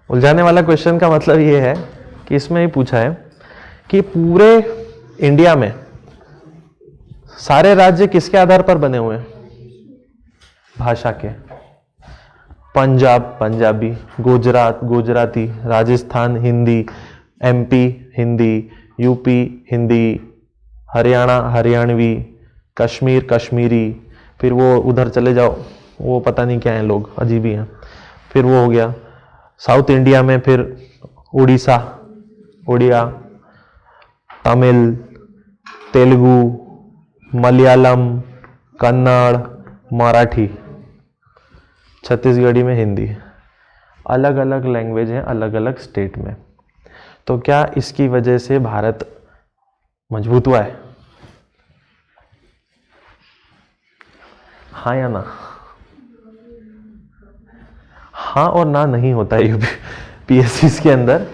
उलझाने वाला क्वेश्चन का मतलब ये है कि इसमें ही पूछा है कि पूरे इंडिया में सारे राज्य किसके आधार पर बने हुए हैं? भाषा के। पंजाब पंजाबी, गुजरात गुजराती, राजस्थान हिंदी, MP हिंदी, UP हिंदी, हरियाणा हरियाणवी, कश्मीर कश्मीरी, फिर वो उधर चले जाओ वो पता नहीं क्या है, लोग अजीब ही हैं। फिर वो हो गया साउथ इंडिया में, फिर उड़ीसा उड़िया, तमिल, तेलुगु, मलयालम, कन्नड़, मराठी, छत्तीसगढ़ी में हिंदी। अलग अलग लैंग्वेज हैं अलग अलग स्टेट में। तो क्या इसकी वजह से भारत मजबूत हुआ है? हाँ या ना? हाँ और ना नहीं होता है PSCs के अंदर।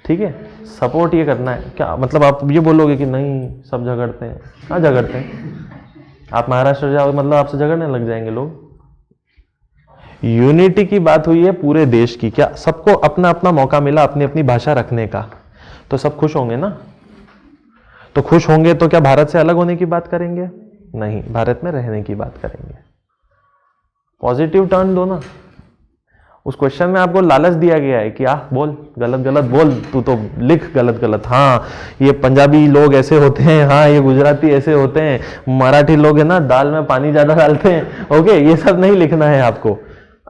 ठीक है, सपोर्ट ये करना है क्या? मतलब आप ये बोलोगे कि नहीं सब झगड़ते हैं? हाँ झगड़ते हैं। आप महाराष्ट्र जाओ मतलब आपसे झगड़ने लग जाएंगे लोग। यूनिटी की बात हुई है पूरे देश की, क्या सबको अपना अपना मौका मिला अपनी अपनी भाषा रखने का, तो सब खुश होंगे ना? तो खुश होंगे तो क्या भारत से अलग होने की बात करेंगे? नहीं, भारत में रहने की बात करेंगे। पॉजिटिव टर्न दो ना। उस क्वेश्चन में आपको लालच दिया गया है कि बोल गलत गलत बोल, तू तो लिख गलत गलत, हाँ ये पंजाबी लोग ऐसे होते हैं, हाँ ये गुजराती ऐसे होते हैं, मराठी लोग है ना दाल में पानी ज्यादा डालते हैं। ओके, ये सब नहीं लिखना है आपको।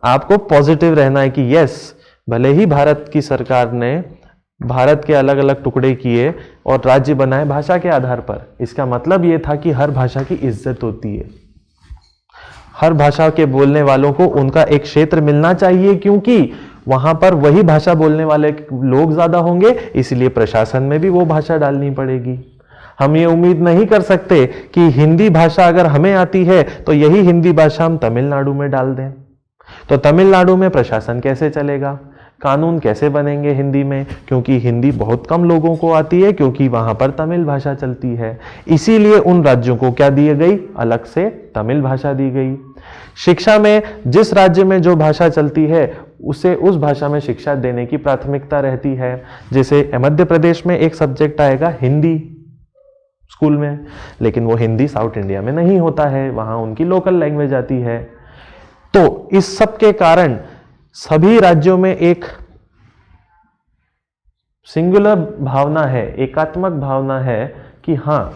आपको पॉजिटिव रहना है कि यस, भले ही भारत की सरकार ने भारत के अलग अलग टुकड़े किए और राज्य बनाए भाषा के आधार पर, इसका मतलब यह था कि हर भाषा की इज्जत होती है, हर भाषा के बोलने वालों को उनका एक क्षेत्र मिलना चाहिए, क्योंकि वहां पर वही भाषा बोलने वाले लोग ज्यादा होंगे, इसलिए प्रशासन में भी वो भाषा डालनी पड़ेगी। हम ये उम्मीद नहीं कर सकते कि हिंदी भाषा अगर हमें आती है तो यही हिंदी भाषा हम तमिलनाडु में डाल दें। तो तमिलनाडु में प्रशासन कैसे चलेगा, कानून कैसे बनेंगे हिंदी में, क्योंकि हिंदी बहुत कम लोगों को आती है, क्योंकि वहां पर तमिल भाषा चलती है। इसीलिए उन राज्यों को क्या दी गई, अलग से तमिल भाषा दी गई। शिक्षा में जिस राज्य में जो भाषा चलती है उसे उस भाषा में शिक्षा देने की प्राथमिकता रहती है। जैसे मध्य प्रदेश में एक सब्जेक्ट आएगा हिंदी स्कूल में, लेकिन वो हिंदी साउथ इंडिया में नहीं होता है, वहां उनकी लोकल लैंग्वेज आती है। तो इस सब के कारण सभी राज्यों में एक सिंगुलर भावना है, एकात्मक भावना है कि हाँ,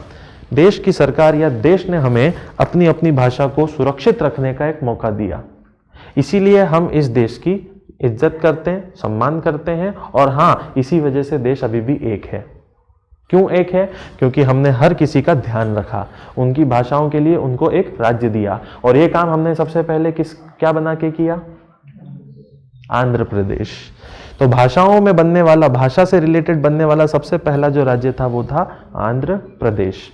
देश की सरकार या देश ने हमें अपनी अपनी भाषा को सुरक्षित रखने का एक मौका दिया। इसीलिए हम इस देश की इज्जत करते हैं, सम्मान करते हैं, और हाँ, इसी वजह से देश अभी भी एक है। क्यों एक है? क्योंकि हमने हर किसी का ध्यान रखा, उनकी भाषाओं के लिए उनको एक राज्य दिया। और ये काम हमने सबसे पहले क्या बना के किया? आंध्र प्रदेश। तो भाषाओं में बनने वाला, भाषा से रिलेटेड बनने वाला सबसे पहला जो राज्य था वो था आंध्र प्रदेश।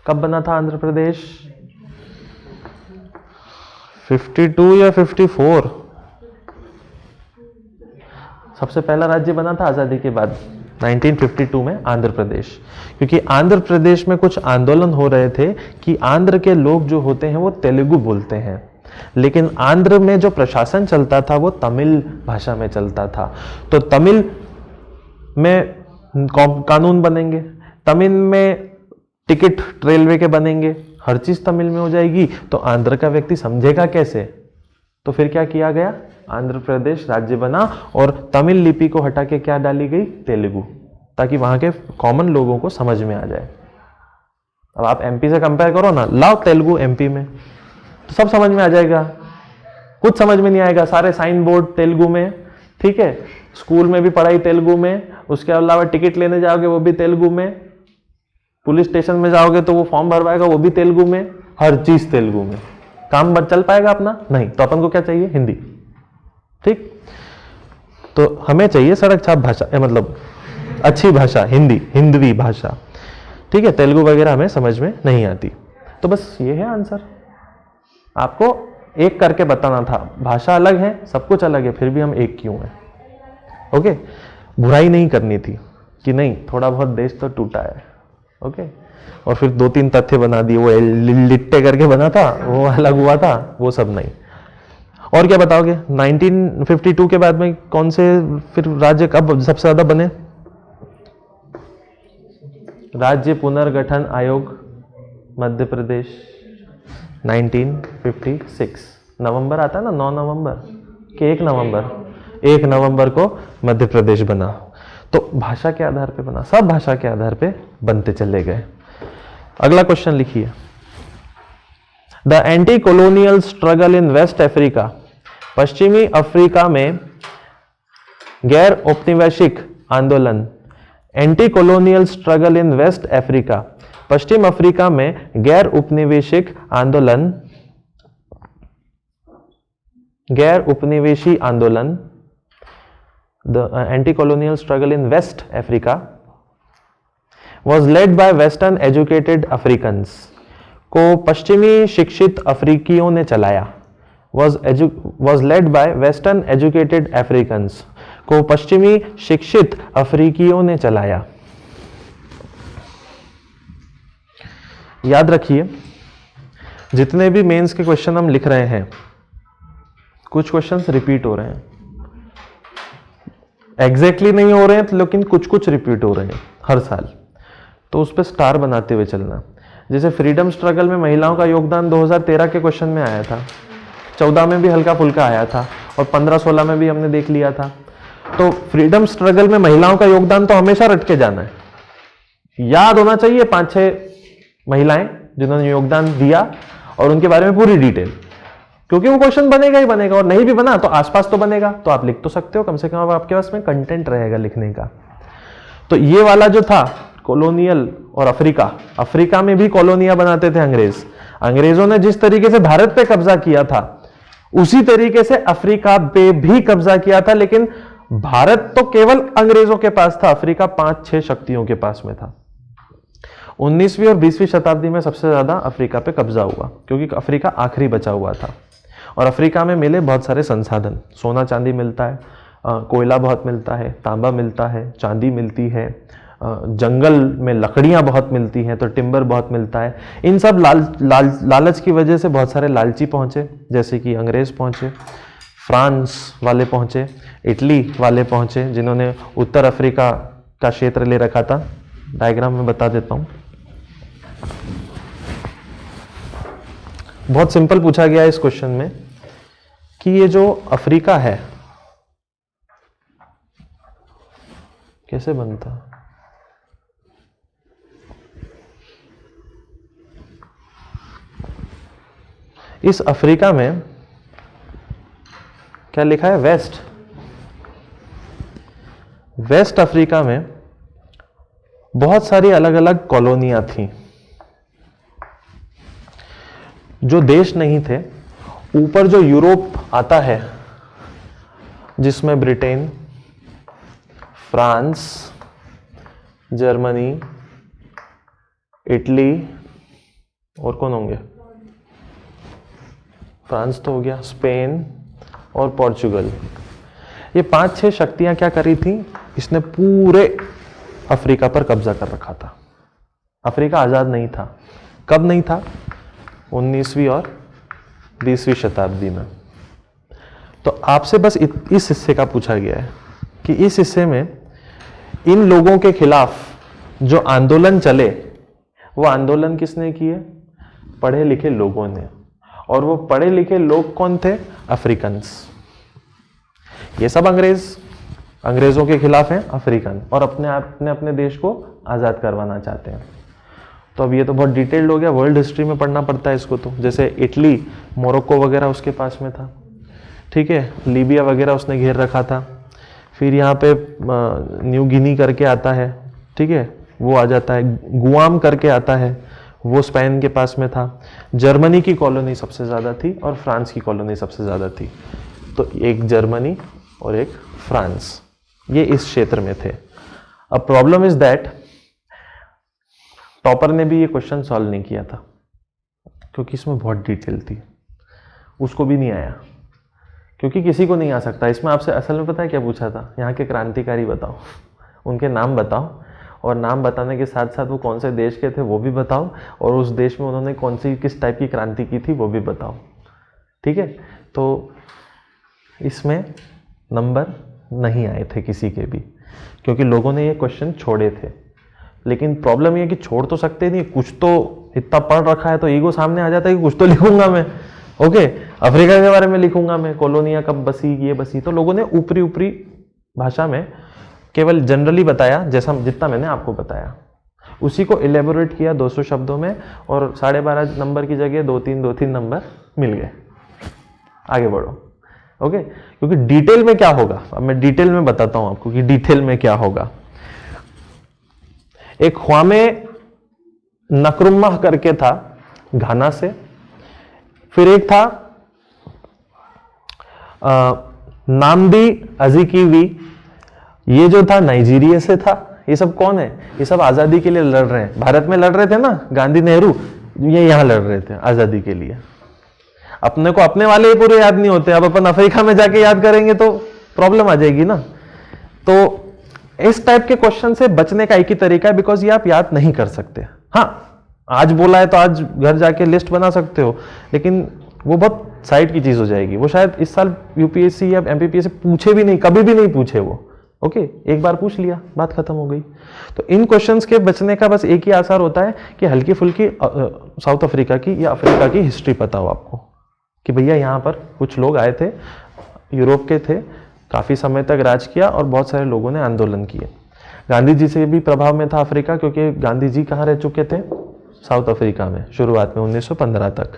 कब बना था आंध्र प्रदेश? 52 या 54? सबसे पहला राज्य बना था आजादी के बाद 1952 में आंध्र प्रदेश। क्योंकि आंध्र प्रदेश में कुछ आंदोलन हो रहे थे कि आंध्र के लोग जो होते हैं वो तेलुगु बोलते हैं, लेकिन आंध्र में जो प्रशासन चलता था वो तमिल भाषा में चलता था। तो तमिल में कानून बनेंगे, तमिल में टिकट रेलवे के बनेंगे, हर चीज तमिल में हो जाएगी, तो आंध्र का व्यक्ति समझेगा कैसे? तो फिर क्या किया गया? आंध्र प्रदेश राज्य बना और तमिल लिपि को हटा के क्या डाली गई? तेलुगु, ताकि वहां के कॉमन लोगों को समझ में आ जाए। अब आप एमपी से कंपेयर करो ना, लाओ तेलुगु एमपी में, तो सब समझ में आ जाएगा। कुछ समझ में नहीं आएगा, सारे साइन बोर्ड तेलुगु में, ठीक है, स्कूल में भी पढ़ाई तेलुगु में, उसके अलावा टिकट लेने जाओगे वो भी तेलुगु में, पुलिस स्टेशन में जाओगे तो वो फॉर्म भरवाएगा वो भी तेलुगु में, हर चीज तेलुगु में। काम चल पाएगा अपना? नहीं। तो अपन को क्या चाहिए? हिंदी। ठीक, तो हमें चाहिए सड़क छाप भाषा, मतलब अच्छी भाषा, हिंदवी भाषा। ठीक है, तेलुगु वगैरह हमें समझ में नहीं आती। तो बस ये है आंसर। आपको एक करके बताना था, भाषा अलग है, सब कुछ अलग है, फिर भी हम एक क्यों हैं। ओके, बुराई नहीं करनी थी कि नहीं थोड़ा बहुत देश तो टूटा है। ओके, और फिर 2-3 तथ्य बना दिए, वो लिट्टे करके बना था, वो अलग हुआ था, वो सब नहीं। और क्या बताओगे? 1952 के बाद में कौन से फिर राज्य कब सबसे ज्यादा बने? राज्य पुनर्गठन आयोग मध्य प्रदेश 1956 नवंबर आता है ना, 9 नवंबर के 1 नवंबर को मध्य प्रदेश बना। तो भाषा के आधार पे बना, सब भाषा के आधार पे बनते चले गए। अगला क्वेश्चन लिखिए। The anti colonial struggle in West Africa, पश्चिमी अफ्रीका में गैर औपनिवेशिक आंदोलन। Anti colonial struggle in West Africa, पश्चिम अफ्रीका में गैर उपनिवेशिक आंदोलन, गैर उपनिवेशी आंदोलन, the anti colonial struggle in West Africa was led by western educated Africans, को पश्चिमी शिक्षित अफ्रीकियों ने चलाया। was led by western educated Africans, को पश्चिमी शिक्षित अफ्रीकियों ने चलाया। याद रखिए, जितने भी मेंस के क्वेश्चन हम लिख रहे हैं, कुछ क्वेश्चंस रिपीट हो रहे हैं, एग्जैक्टली नहीं हो रहे हैं लेकिन कुछ कुछ रिपीट हो रहे हैं हर साल, तो उस पर स्टार बनाते हुए चलना। जैसे फ्रीडम स्ट्रगल में महिलाओं का योगदान 2013 के क्वेश्चन में आया था, 14 में भी हल्का फुल्का आया था, और 15-16 में भी हमने देख लिया था। तो फ्रीडम स्ट्रगल में महिलाओं का योगदान तो हमेशा रट के जाना है, याद होना चाहिए 5-6 महिलाएं जिन्होंने योगदान दिया और उनके बारे में पूरी डिटेल, क्योंकि वो क्वेश्चन बनेगा ही बनेगा, और नहीं भी बना तो आसपास तो बनेगा, तो आप लिख तो सकते हो, कम से कम अब आपके पास में कंटेंट रहेगा लिखने का। तो ये वाला जो था कॉलोनियल और अफ्रीका में भी कॉलोनियां बनाते थे अंग्रेज। अंग्रेजों ने जिस तरीके से भारत पे कब्जा किया था उसी तरीके से अफ्रीका पे भी कब्जा किया था, लेकिन भारत तो केवल अंग्रेजों के पास था, अफ्रीका 5-6 शक्तियों के पास में था। 19वीं और 20वीं शताब्दी में सबसे ज्यादा अफ्रीका पे कब्जा हुआ, क्योंकि अफ्रीका आखिरी बचा हुआ था, और अफ्रीका में मिले बहुत सारे संसाधन, सोना चांदी मिलता है, कोयला बहुत मिलता है, तांबा मिलता है, चांदी मिलती है, जंगल में लकड़ियां बहुत मिलती हैं, तो टिम्बर बहुत मिलता है। इन सब लालच की वजह से बहुत सारे लालची पहुंचे, जैसे कि अंग्रेज पहुंचे, फ्रांस वाले पहुंचे, इटली वाले पहुंचे, जिन्होंने उत्तर अफ्रीका का क्षेत्र ले रखा था। डायग्राम में बता देता हूं, बहुत सिंपल पूछा गया है इस क्वेश्चन में कि ये जो अफ्रीका है कैसे बनता। इस अफ्रीका में क्या लिखा है, वेस्ट अफ्रीका में बहुत सारी अलग अलग कॉलोनियां थी। जो देश नहीं थे, ऊपर जो यूरोप आता है जिसमें ब्रिटेन, फ्रांस, जर्मनी, इटली, और कौन होंगे, फ्रांस तो हो गया, स्पेन और पोर्चुगल, ये 5-6 शक्तियां क्या करी थी, इसने पूरे अफ्रीका पर कब्जा कर रखा था। अफ्रीका आजाद नहीं था। कब नहीं था? 19वीं और 20वीं शताब्दी में। तो आपसे बस इस हिस्से का पूछा गया है कि इस हिस्से में इन लोगों के खिलाफ जो आंदोलन चले, वो आंदोलन किसने किए? पढ़े लिखे लोगों ने। और वो पढ़े लिखे लोग कौन थे? अफ्रीकन्स। ये सब अंग्रेजों के खिलाफ हैं अफ्रीकन, और अपने देश को आजाद करवाना चाहते हैं। तो अब ये तो बहुत डिटेल्ड हो गया, वर्ल्ड हिस्ट्री में पढ़ना पड़ता है इसको। तो जैसे इटली, मोरक्को वगैरह उसके पास में था, ठीक है, लीबिया वगैरह उसने घेर रखा था। फिर यहाँ पे न्यू गिनी करके आता है, ठीक है, वो आ जाता है। गुआम करके आता है, वो स्पेन के पास में था। जर्मनी की कॉलोनी सबसे ज़्यादा थी और फ्रांस की कॉलोनी सबसे ज़्यादा थी। तो एक जर्मनी और एक फ्रांस, ये इस क्षेत्र में थे। अब प्रॉब्लम इज दैट टॉपर ने भी ये क्वेश्चन सॉल्व नहीं किया था, क्योंकि इसमें बहुत डिटेल थी, उसको भी नहीं आया, क्योंकि किसी को नहीं आ सकता। इसमें आपसे असल में पता है क्या पूछा था? यहाँ के क्रांतिकारी बताओ, उनके नाम बताओ, और नाम बताने के साथ साथ वो कौन से देश के थे वो भी बताओ, और उस देश में उन्होंने किस टाइप की क्रांति की थी वो भी बताओ, ठीक है। तो इसमें नंबर नहीं आए थे किसी के भी, क्योंकि लोगों ने ये क्वेश्चन छोड़े थे। लेकिन प्रॉब्लम ये कि छोड़ तो सकते नहीं, कुछ तो इतना पढ़ रखा है तो ईगो सामने आ जाता है कि कुछ तो लिखूंगा मैं, ओके, अफ्रीका के बारे में लिखूंगा मैं, कॉलोनियां कब बसी, ये बसी। तो लोगों ने ऊपरी भाषा में केवल जनरली बताया, जैसा जितना मैंने आपको बताया, उसी को इलेबोरेट किया 200 शब्दों में, और 12.5 नंबर की जगह 2-3 नंबर मिल गए। आगे बढ़ो, ओके। क्योंकि डिटेल में क्या होगा, अब मैं डिटेल में बताता हूं आपको कि डिटेल में क्या होगा। एक ख्वामे नक्रुम्मा करके था घाना से, फिर एक था नामदी अजीकीवी, ये जो था नाइजीरिया से था। ये सब कौन है? ये सब आजादी के लिए लड़ रहे हैं। भारत में लड़ रहे थे ना गांधी नेहरू, ये यहां लड़ रहे थे आजादी के लिए। अपने को अपने वाले ही पूरे याद नहीं होते, अब अपन अफ्रीका में जाके याद करेंगे तो प्रॉब्लम आ जाएगी ना। तो इस टाइप के क्वेश्चन से बचने का एक ही तरीका है, बिकॉज ये आप याद नहीं कर सकते। हाँ, आज बोला है तो आज घर जाके लिस्ट बना सकते हो, लेकिन वो बहुत साइड की चीज हो जाएगी। वो शायद इस साल यूपीएससी या एमपीपीएससी पूछे भी नहीं, कभी भी नहीं पूछे वो। ओके, एक बार पूछ लिया, बात खत्म हो गई। तो इन क्वेश्चंस के बचने का बस एक ही आसार होता है कि हल्की फुल्की साउथ अफ्रीका की या अफ्रीका की हिस्ट्री पता हो आपको, कि भैया यहाँ पर कुछ लोग आए थे, यूरोप के थे, काफ़ी समय तक राज किया और बहुत सारे लोगों ने आंदोलन किए। गांधी जी से भी प्रभाव में था अफ्रीका, क्योंकि गांधी जी कहाँ रह चुके थे? साउथ अफ्रीका में, शुरुआत में 1915 तक।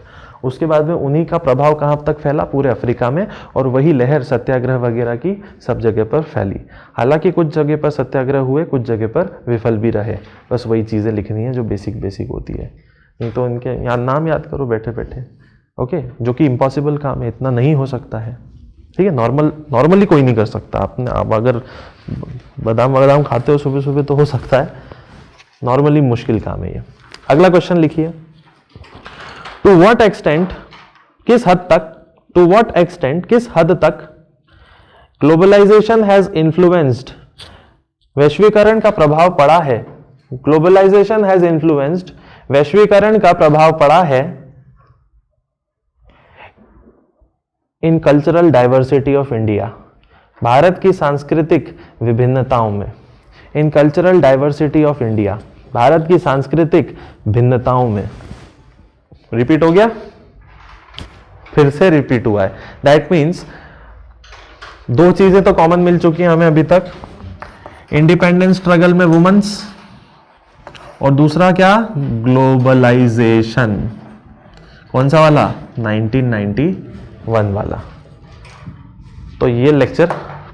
उसके बाद में उन्हीं का प्रभाव कहाँ तक फैला? पूरे अफ्रीका में, और वही लहर सत्याग्रह वगैरह की सब जगह पर फैली। हालांकि कुछ जगह पर सत्याग्रह हुए, कुछ जगह पर विफल भी रहे। बस वही चीज़ें लिखनी है जो बेसिक होती है, नहीं तो इनके यहाँ नाम याद करो बैठे बैठे। ओके, जो कि इम्पॉसिबल काम है, इतना नहीं हो सकता है। ठीक है, नॉर्मली कोई नहीं कर सकता। आप अगर बादाम खाते हो सुबह सुबह तो हो सकता है, नॉर्मली मुश्किल काम है ये। अगला क्वेश्चन लिखिए, टू व्हाट एक्सटेंट, किस हद तक ग्लोबलाइजेशन हैज इन्फ्लुएंस्ड, वैश्वीकरण का प्रभाव पड़ा है, ग्लोबलाइजेशन हैज इन्फ्लुएंस्ड, वैश्वीकरण का प्रभाव पड़ा है इन cultural diversity of India, Bharat की सांस्कृतिक विभिन्नताओं में। इन cultural diversity of India, Bharat की सांस्कृतिक भिन्नताओं में। रिपीट हो गया, फिर से रिपीट हुआ है। दैट मीन्स दो चीजें तो कॉमन मिल चुकी हैं हमें अभी तक, इंडिपेंडेंस स्ट्रगल में वुमेन्स, और दूसरा क्या? ग्लोबलाइजेशन। कौन सा वाला? 1991 वाला। तो ये लेक्चर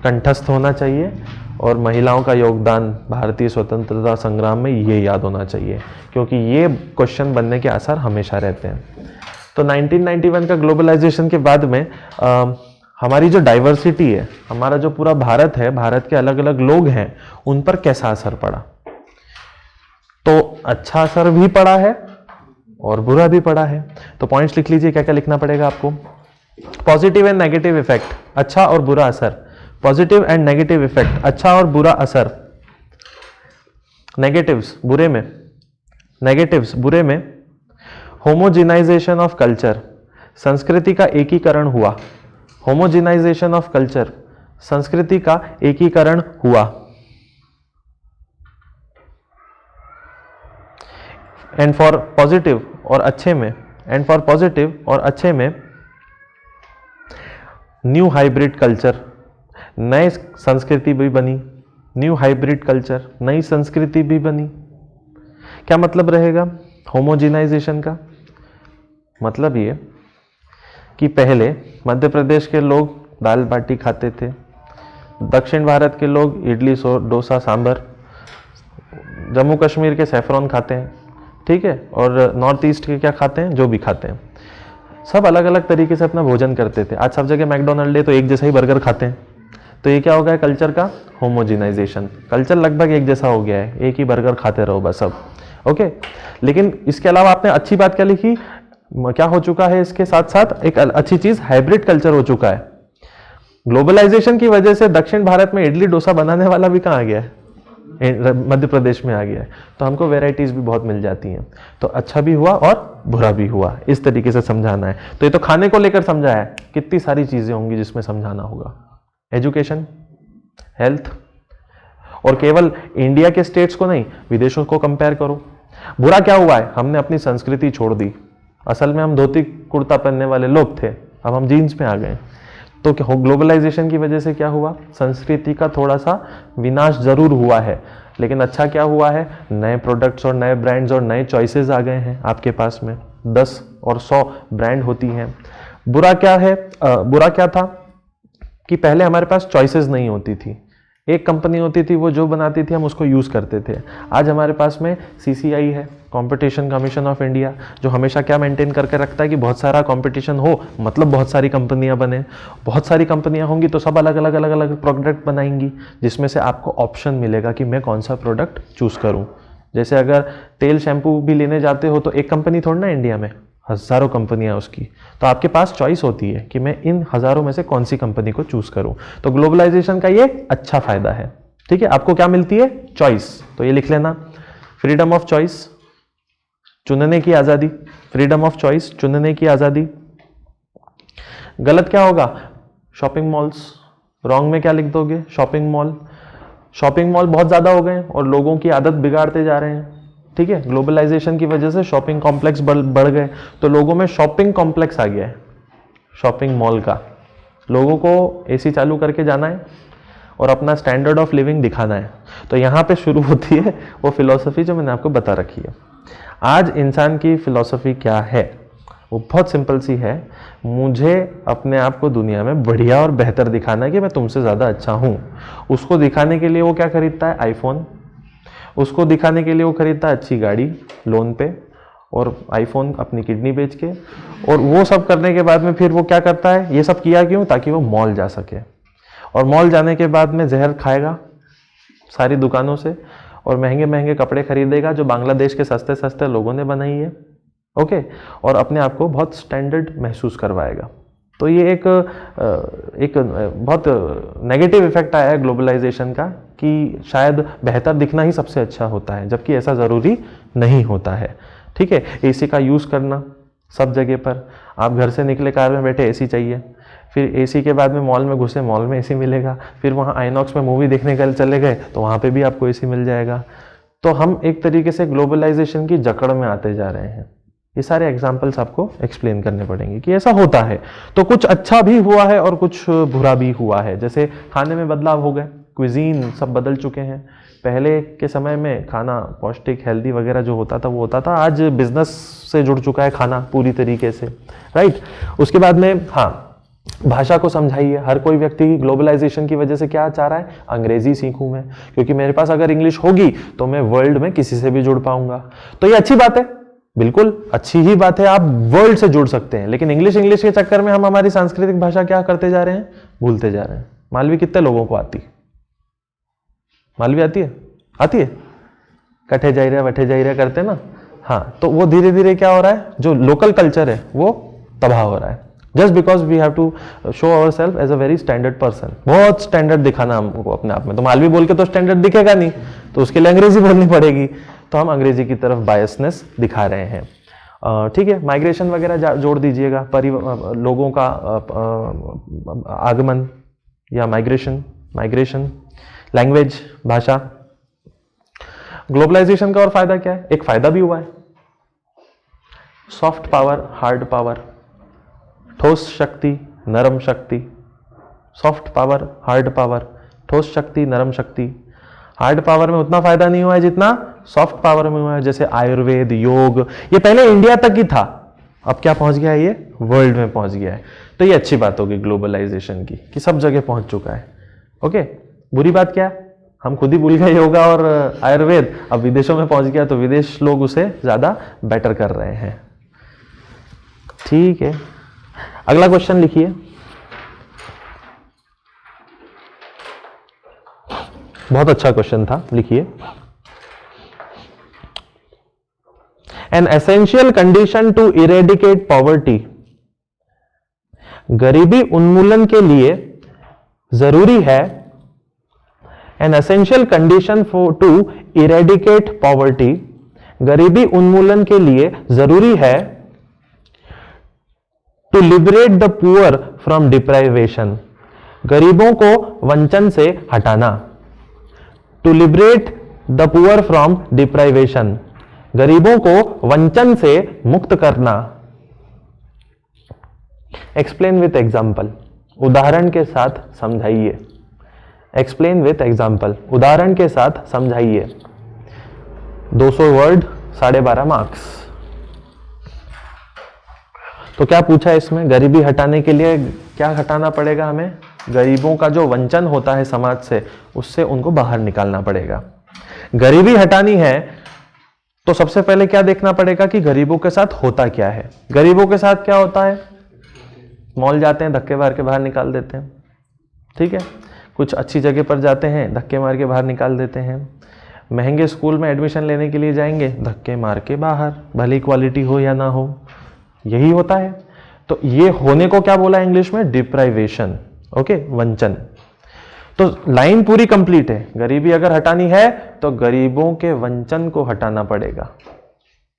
कंठस्थ होना चाहिए, और महिलाओं का योगदान भारतीय स्वतंत्रता संग्राम में ये याद होना चाहिए, क्योंकि ये क्वेश्चन बनने के आसार हमेशा रहते हैं। तो 1991 का ग्लोबलाइजेशन के बाद में हमारी जो डाइवर्सिटी है, हमारा जो पूरा भारत है, भारत के अलग अलग लोग हैं, उन पर कैसा असर पड़ा? तो अच्छा असर भी पड़ा है और बुरा भी पड़ा है। तो पॉइंट्स लिख लीजिए, क्या क्या लिखना पड़ेगा आपको। पॉजिटिव एंड नेगेटिव इफेक्ट, अच्छा और बुरा असर। पॉजिटिव एंड नेगेटिव इफेक्ट, अच्छा और बुरा असर। नेगेटिव्स बुरे में, होमोजिनाइजेशन ऑफ कल्चर, संस्कृति का एकीकरण हुआ। होमोजिनाइजेशन ऑफ कल्चर, संस्कृति का एकीकरण हुआ। एंड फॉर पॉजिटिव और अच्छे में, न्यू हाइब्रिड कल्चर, नए संस्कृति भी बनी। न्यू हाइब्रिड कल्चर, नई संस्कृति भी बनी। क्या मतलब रहेगा होमोजिनाइजेशन का? मतलब ये कि पहले मध्य प्रदेश के लोग दाल बाटी खाते थे, दक्षिण भारत के लोग इडली डोसा सांभर, जम्मू कश्मीर के सैफरॉन खाते हैं, ठीक है, और नॉर्थ ईस्ट के क्या खाते हैं? जो भी खाते हैं। सब अलग अलग तरीके से अपना भोजन करते थे। आज सब जगह मैकडोनल्ड है तो एक जैसा ही बर्गर खाते हैं। तो ये क्या हो गया? कल्चर का होमोजिनाइजेशन। कल्चर लगभग एक जैसा हो गया है, एक ही बर्गर खाते रहो बस अब। ओके, लेकिन इसके अलावा आपने अच्छी बात क्या लिखी? क्या हो चुका है इसके साथ साथ? एक अच्छी चीज, हाइब्रिड कल्चर हो चुका है। ग्लोबलाइजेशन की वजह से दक्षिण भारत में इडली डोसा बनाने वाला भी कहाँ आ गया है? मध्य प्रदेश में आ गया है। तो हमको वेराइटीज भी बहुत मिल जाती हैं। तो अच्छा भी हुआ और बुरा भी हुआ, इस तरीके से समझाना है। तो ये तो खाने को लेकर समझा है, कितनी सारी चीजें होंगी जिसमें समझाना होगा। एजुकेशन, हेल्थ, और केवल इंडिया के स्टेट्स को नहीं, विदेशों को कंपेयर करो। बुरा क्या हुआ है? हमने अपनी संस्कृति छोड़ दी। असल में हम धोती कुर्ता पहनने वाले लोग थे, अब हम जीन्स में आ गए। तो ग्लोबलाइजेशन की वजह से क्या हुआ? संस्कृति का थोड़ा सा विनाश जरूर हुआ है, लेकिन अच्छा क्या हुआ है? नए प्रोडक्ट्स और नए ब्रांड्स और नए चॉइसेस आ गए हैं आपके पास में। 10 और 100 ब्रांड होती हैं। बुरा क्या है? बुरा क्या था कि पहले हमारे पास चॉइसेस नहीं होती थी। एक कंपनी होती थी, वो जो बनाती थी हम उसको यूज़ करते थे। आज हमारे पास में CCI है, कंपटीशन कमीशन ऑफ इंडिया, जो हमेशा क्या मेंटेन करके रखता है कि बहुत सारा कंपटीशन हो, मतलब बहुत सारी कंपनियां बने। बहुत सारी कंपनियां होंगी तो सब अलग अलग प्रोडक्ट बनाएंगी, जिसमें से आपको ऑप्शन मिलेगा कि मैं कौन सा प्रोडक्ट चूज़ करूँ। जैसे अगर तेल शैम्पू भी लेने जाते हो तो एक कंपनी थोड़ी ना, इंडिया में हज़ारों कंपनियां उसकी। तो आपके पास चॉइस होती है कि मैं इन हज़ारों में से कौन सी कंपनी को चूज़ करूं। तो ग्लोबलाइजेशन का ये अच्छा फ़ायदा है। ठीक है, आपको क्या मिलती है? चॉइस। तो ये लिख लेना, फ्रीडम ऑफ चॉइस, चुनने की आजादी, फ्रीडम ऑफ चॉइस, चुनने की आजादी। गलत क्या होगा? Shopping malls. रॉन्ग में क्या लिख दोगे? Shopping mall. शॉपिंग मॉल बहुत ज्यादा हो गए और लोगों की आदत बिगाड़ते जा रहे हैं। ठीक है, ग्लोबलाइजेशन की वजह से शॉपिंग कॉम्प्लेक्स बढ़ गए, तो लोगों में शॉपिंग कॉम्प्लेक्स आ गया है शॉपिंग मॉल का। लोगों को एसी चालू करके जाना है और अपना स्टैंडर्ड ऑफ लिविंग दिखाना है। तो यहाँ पे शुरू होती है वो फिलॉसफी जो मैंने आपको बता रखी है। आज इंसान की फिलॉसफी क्या है? वो बहुत सिंपल सी है, मुझे अपने आप को दुनिया में बढ़िया और बेहतर दिखाना है कि मैं तुमसे ज़्यादा अच्छा हूँ। उसको दिखाने के लिए वो क्या खरीदता है? आईफोन। उसको दिखाने के लिए वो खरीदता है अच्छी गाड़ी लोन पे और आईफोन अपनी किडनी बेच के। और वो सब करने के बाद में फिर वो क्या करता है? ये सब किया क्यों? ताकि वो मॉल जा सके, और मॉल जाने के बाद में जहर खाएगा सारी दुकानों से और महंगे महंगे कपड़े खरीदेगा जो बांग्लादेश के सस्ते सस्ते लोगों ने बनाई है। ओके, और अपने आप को बहुत स्टैंडर्ड महसूस करवाएगा। तो ये एक बहुत नेगेटिव इफेक्ट आया है ग्लोबलाइजेशन का कि शायद बेहतर दिखना ही सबसे अच्छा होता है, जबकि ऐसा ज़रूरी नहीं होता है। ठीक है, एसी का यूज़ करना सब जगह पर। आप घर से निकले, कार में बैठे, एसी चाहिए। फिर एसी के बाद में मॉल में घुसे, मॉल में एसी मिलेगा। फिर वहाँ आइनॉक्स में मूवी देखने के लिए चले गए तो वहाँ पे भी आपको एसी मिल जाएगा। तो हम एक तरीके से ग्लोबलाइजेशन की जकड़ में आते जा रहे हैं। ये सारे एग्जाम्पल्स आपको एक्सप्लेन करने पड़ेंगे कि ऐसा होता है। तो कुछ अच्छा भी हुआ है और कुछ बुरा भी हुआ है। जैसे खाने में बदलाव हो गए, क्विजीन सब बदल चुके हैं। पहले के समय में खाना पौष्टिक, हेल्दी वगैरह जो होता था वो होता था। आज बिजनेस से जुड़ चुका है खाना पूरी तरीके से, राइट। उसके बाद में हाँ, भाषा को समझाइए। हर कोई व्यक्ति ग्लोबलाइजेशन की वजह से क्या चाह रहा है? अंग्रेजी सीखूं मैं, क्योंकि मेरे पास अगर इंग्लिश होगी तो मैं वर्ल्ड में किसी से भी जुड़ पाऊंगा। तो ये अच्छी बात है, बिल्कुल अच्छी ही बात है, आप वर्ल्ड से जुड़ सकते हैं। लेकिन इंग्लिश के चक्कर में हम हमारी सांस्कृतिक भाषा क्या करते जा रहे हैं? भूलते जा रहे हैं। मालवी कितने लोगों को आती? मालवी आती है? आती है? कठे जा रहा वठे जा रहा करते ना। हाँ, तो वो धीरे धीरे क्या हो रहा है? जो लोकल कल्चर है वो तबाह हो रहा है, just because we have to show our self as a very standard person. बहुत स्टैंडर्ड दिखाना हमको अपने आप में। तो मालवी बोल के तो स्टैंडर्ड दिखेगा नहीं, तो उसके लिए अंग्रेजी बोलनी पड़ेगी। तो हम अंग्रेजी की तरफ बायसनेस दिखा रहे हैं। ठीक है, माइग्रेशन वगैरह जोड़ दीजिएगा, लोगों का आगमन या माइग्रेशन, लैंग्वेज, भाषा। ग्लोबलाइजेशन का और फायदा क्या है? एक फायदा भी हुआ है, सॉफ्ट पावर, हार्ड पावर, ठोस शक्ति, नरम शक्ति। सॉफ्ट पावर, हार्ड पावर, ठोस शक्ति, नरम शक्ति। हार्ड पावर में उतना फायदा नहीं हुआ है जितना सॉफ्ट पावर में हुआ है। जैसे आयुर्वेद, योग, ये पहले इंडिया तक ही था, अब क्या पहुंच गया है? ये वर्ल्ड में पहुंच गया है। तो ये अच्छी बात होगी ग्लोबलाइजेशन की कि सब जगह पहुंच चुका है। ओके, बुरी बात क्या है? हम खुद ही भूल गए योगा और आयुर्वेद, अब विदेशों में पहुंच गया तो विदेश लोग उसे ज्यादा बेटर कर रहे हैं। ठीक है, अगला क्वेश्चन लिखिए। बहुत अच्छा क्वेश्चन था, लिखिए। An essential condition to eradicate poverty, गरीबी उन्मूलन के लिए जरूरी है। An essential condition to eradicate poverty, गरीबी उन्मूलन के लिए जरूरी है to liberate the poor from deprivation, गरीबों को वंचन से हटाना। To liberate the poor from deprivation, गरीबों को वंचन से मुक्त करना। एक्सप्लेन विथ एग्जाम्पल, उदाहरण के साथ समझाइए। एक्सप्लेन विथ एग्जाम्पल, उदाहरण के साथ समझाइए। 200 वर्ड, 12.5 मार्क्स। तो क्या पूछा है इसमें? गरीबी हटाने के लिए क्या हटाना पड़ेगा हमें? गरीबों का जो वंचन होता है समाज से, उससे उनको बाहर निकालना पड़ेगा। गरीबी हटानी है तो सबसे पहले क्या देखना पड़ेगा कि गरीबों के साथ होता क्या है। गरीबों के साथ क्या होता है? मॉल जाते हैं, धक्के मार के बाहर निकाल देते हैं। ठीक है, कुछ अच्छी जगह पर जाते हैं, धक्के मार के बाहर निकाल देते हैं। महंगे स्कूल में एडमिशन लेने के लिए जाएंगे, धक्के मार के बाहर, भली क्वालिटी हो या ना हो, यही होता है। तो ये होने को क्या बोला इंग्लिश में? डिप्राइवेशन। ओके, वंचन। तो लाइन पूरी कंप्लीट है। गरीबी अगर हटानी है तो गरीबों के वंचन को हटाना पड़ेगा,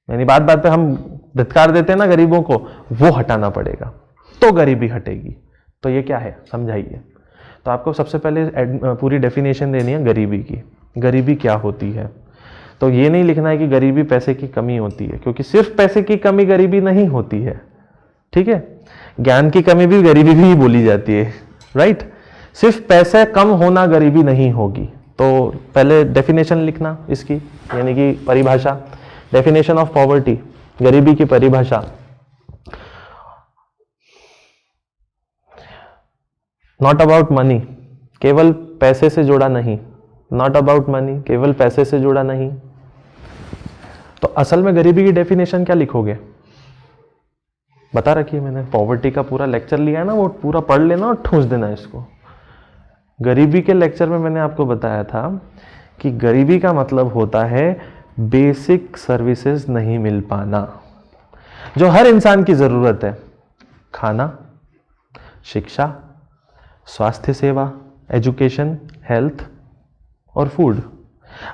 यानी बात बात पे हम धिक्कार देते हैं ना गरीबों को, वो हटाना पड़ेगा तो गरीबी हटेगी। तो ये क्या है समझाइए। तो आपको सबसे पहले पूरी डेफिनेशन देनी है गरीबी की। गरीबी क्या होती है, तो ये नहीं लिखना है कि गरीबी पैसे की कमी होती है, क्योंकि सिर्फ पैसे की कमी गरीबी नहीं होती है, ठीक है। ज्ञान की कमी भी गरीबी भी बोली जाती है, राइट। सिर्फ पैसे कम होना गरीबी नहीं होगी। तो पहले डेफिनेशन लिखना इसकी, यानी कि परिभाषा, डेफिनेशन ऑफ पॉवर्टी, गरीबी की परिभाषा। नॉट अबाउट मनी, केवल पैसे से जुड़ा नहीं। नॉट अबाउट मनी, केवल पैसे से जुड़ा नहीं। तो असल में गरीबी की डेफिनेशन क्या लिखोगे, बता रखिए मैंने। पॉवर्टी का पूरा लेक्चर लिया है ना, वो पूरा पढ़ लेना और ठूंस देना इसको। गरीबी के लेक्चर में मैंने आपको बताया था कि गरीबी का मतलब होता है बेसिक सर्विसेज नहीं मिल पाना, जो हर इंसान की जरूरत है। खाना, शिक्षा, स्वास्थ्य सेवा, एजुकेशन, हेल्थ और फूड।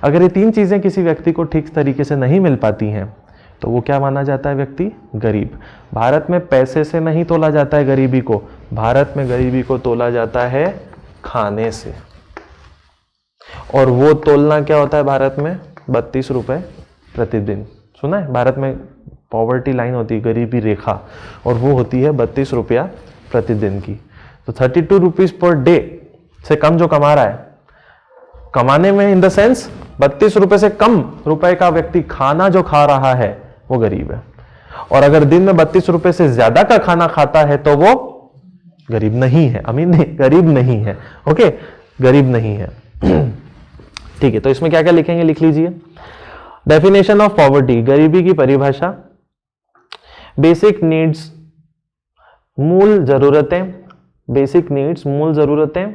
अगर ये तीन चीजें किसी व्यक्ति को ठीक तरीके से नहीं मिल पाती हैं तो वो क्या माना जाता है, व्यक्ति गरीब। भारत में पैसे से नहीं तोला जाता है गरीबी को, भारत में गरीबी को तोला जाता है खाने से। और वो तोलना क्या होता है भारत में, 32 रुपए प्रतिदिन। सुना है, भारत में पॉवर्टी लाइन होती है, गरीबी रेखा, और वो होती है 32 रुपया प्रतिदिन की। तो 32 रुपीज पर डे से कम जो कमा रहा है, कमाने में इन द सेंस 32 रुपए से कम रुपए का व्यक्ति खाना जो खा रहा है वो गरीब है। और अगर दिन में 32 रुपए से ज्यादा का खाना खाता है तो वो गरीब नहीं है, अमीर नहीं, गरीब नहीं है। ओके, गरीब नहीं है। ठीक है, तो इसमें क्या क्या लिखेंगे, लिख लीजिए। डेफिनेशन ऑफ पॉवर्टी, गरीबी की परिभाषा। बेसिक नीड्स, मूल जरूरतें, बेसिक नीड्स मूल जरूरतें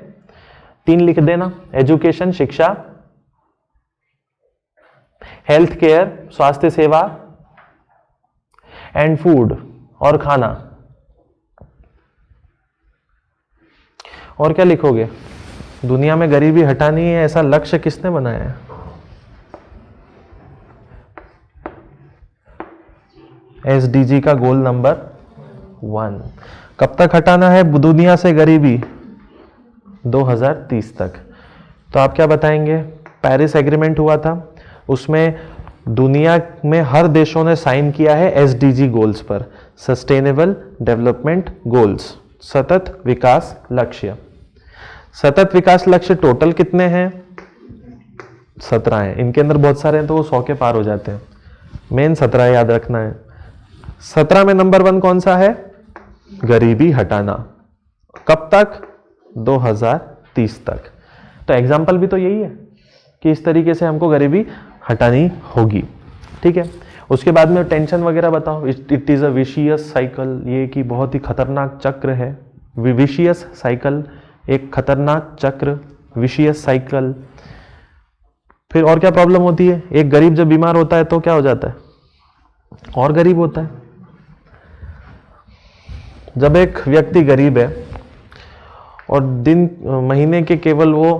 3 लिख देना। एजुकेशन, शिक्षा, हेल्थ केयर, स्वास्थ्य सेवा, एंड फूड, और खाना। और क्या लिखोगे, दुनिया में गरीबी हटानी है ऐसा लक्ष्य किसने बनाया है, SDG का गोल नंबर 1। कब तक हटाना है दुनिया से गरीबी, 2030 तक। तो आप क्या बताएंगे, पेरिस एग्रीमेंट हुआ था, उसमें दुनिया में हर देशों ने साइन किया है SDG गोल्स पर, सस्टेनेबल डेवलपमेंट गोल्स, सतत विकास लक्ष्य। सतत विकास लक्ष्य टोटल कितने हैं, 17 हैं। इनके अंदर बहुत सारे हैं तो वो 100 के पार हो जाते हैं, मेन 17 याद रखना है। 17 में नंबर 1 कौन सा है, गरीबी हटाना। कब तक, 2030 तक। तो एग्जाम्पल भी तो यही है कि इस तरीके से हमको गरीबी हटानी होगी, ठीक है। उसके बाद में टेंशन वगैरह बताओ। It is a vicious cycle, ये कि बहुत ही खतरनाक चक्र है। विशियस साइकिल, एक खतरनाक चक्र, विशियस साइकिल। फिर और क्या प्रॉब्लम होती है, एक गरीब जब बीमार होता है तो क्या हो जाता है, और गरीब होता है। जब एक व्यक्ति गरीब है और दिन महीने के केवल वो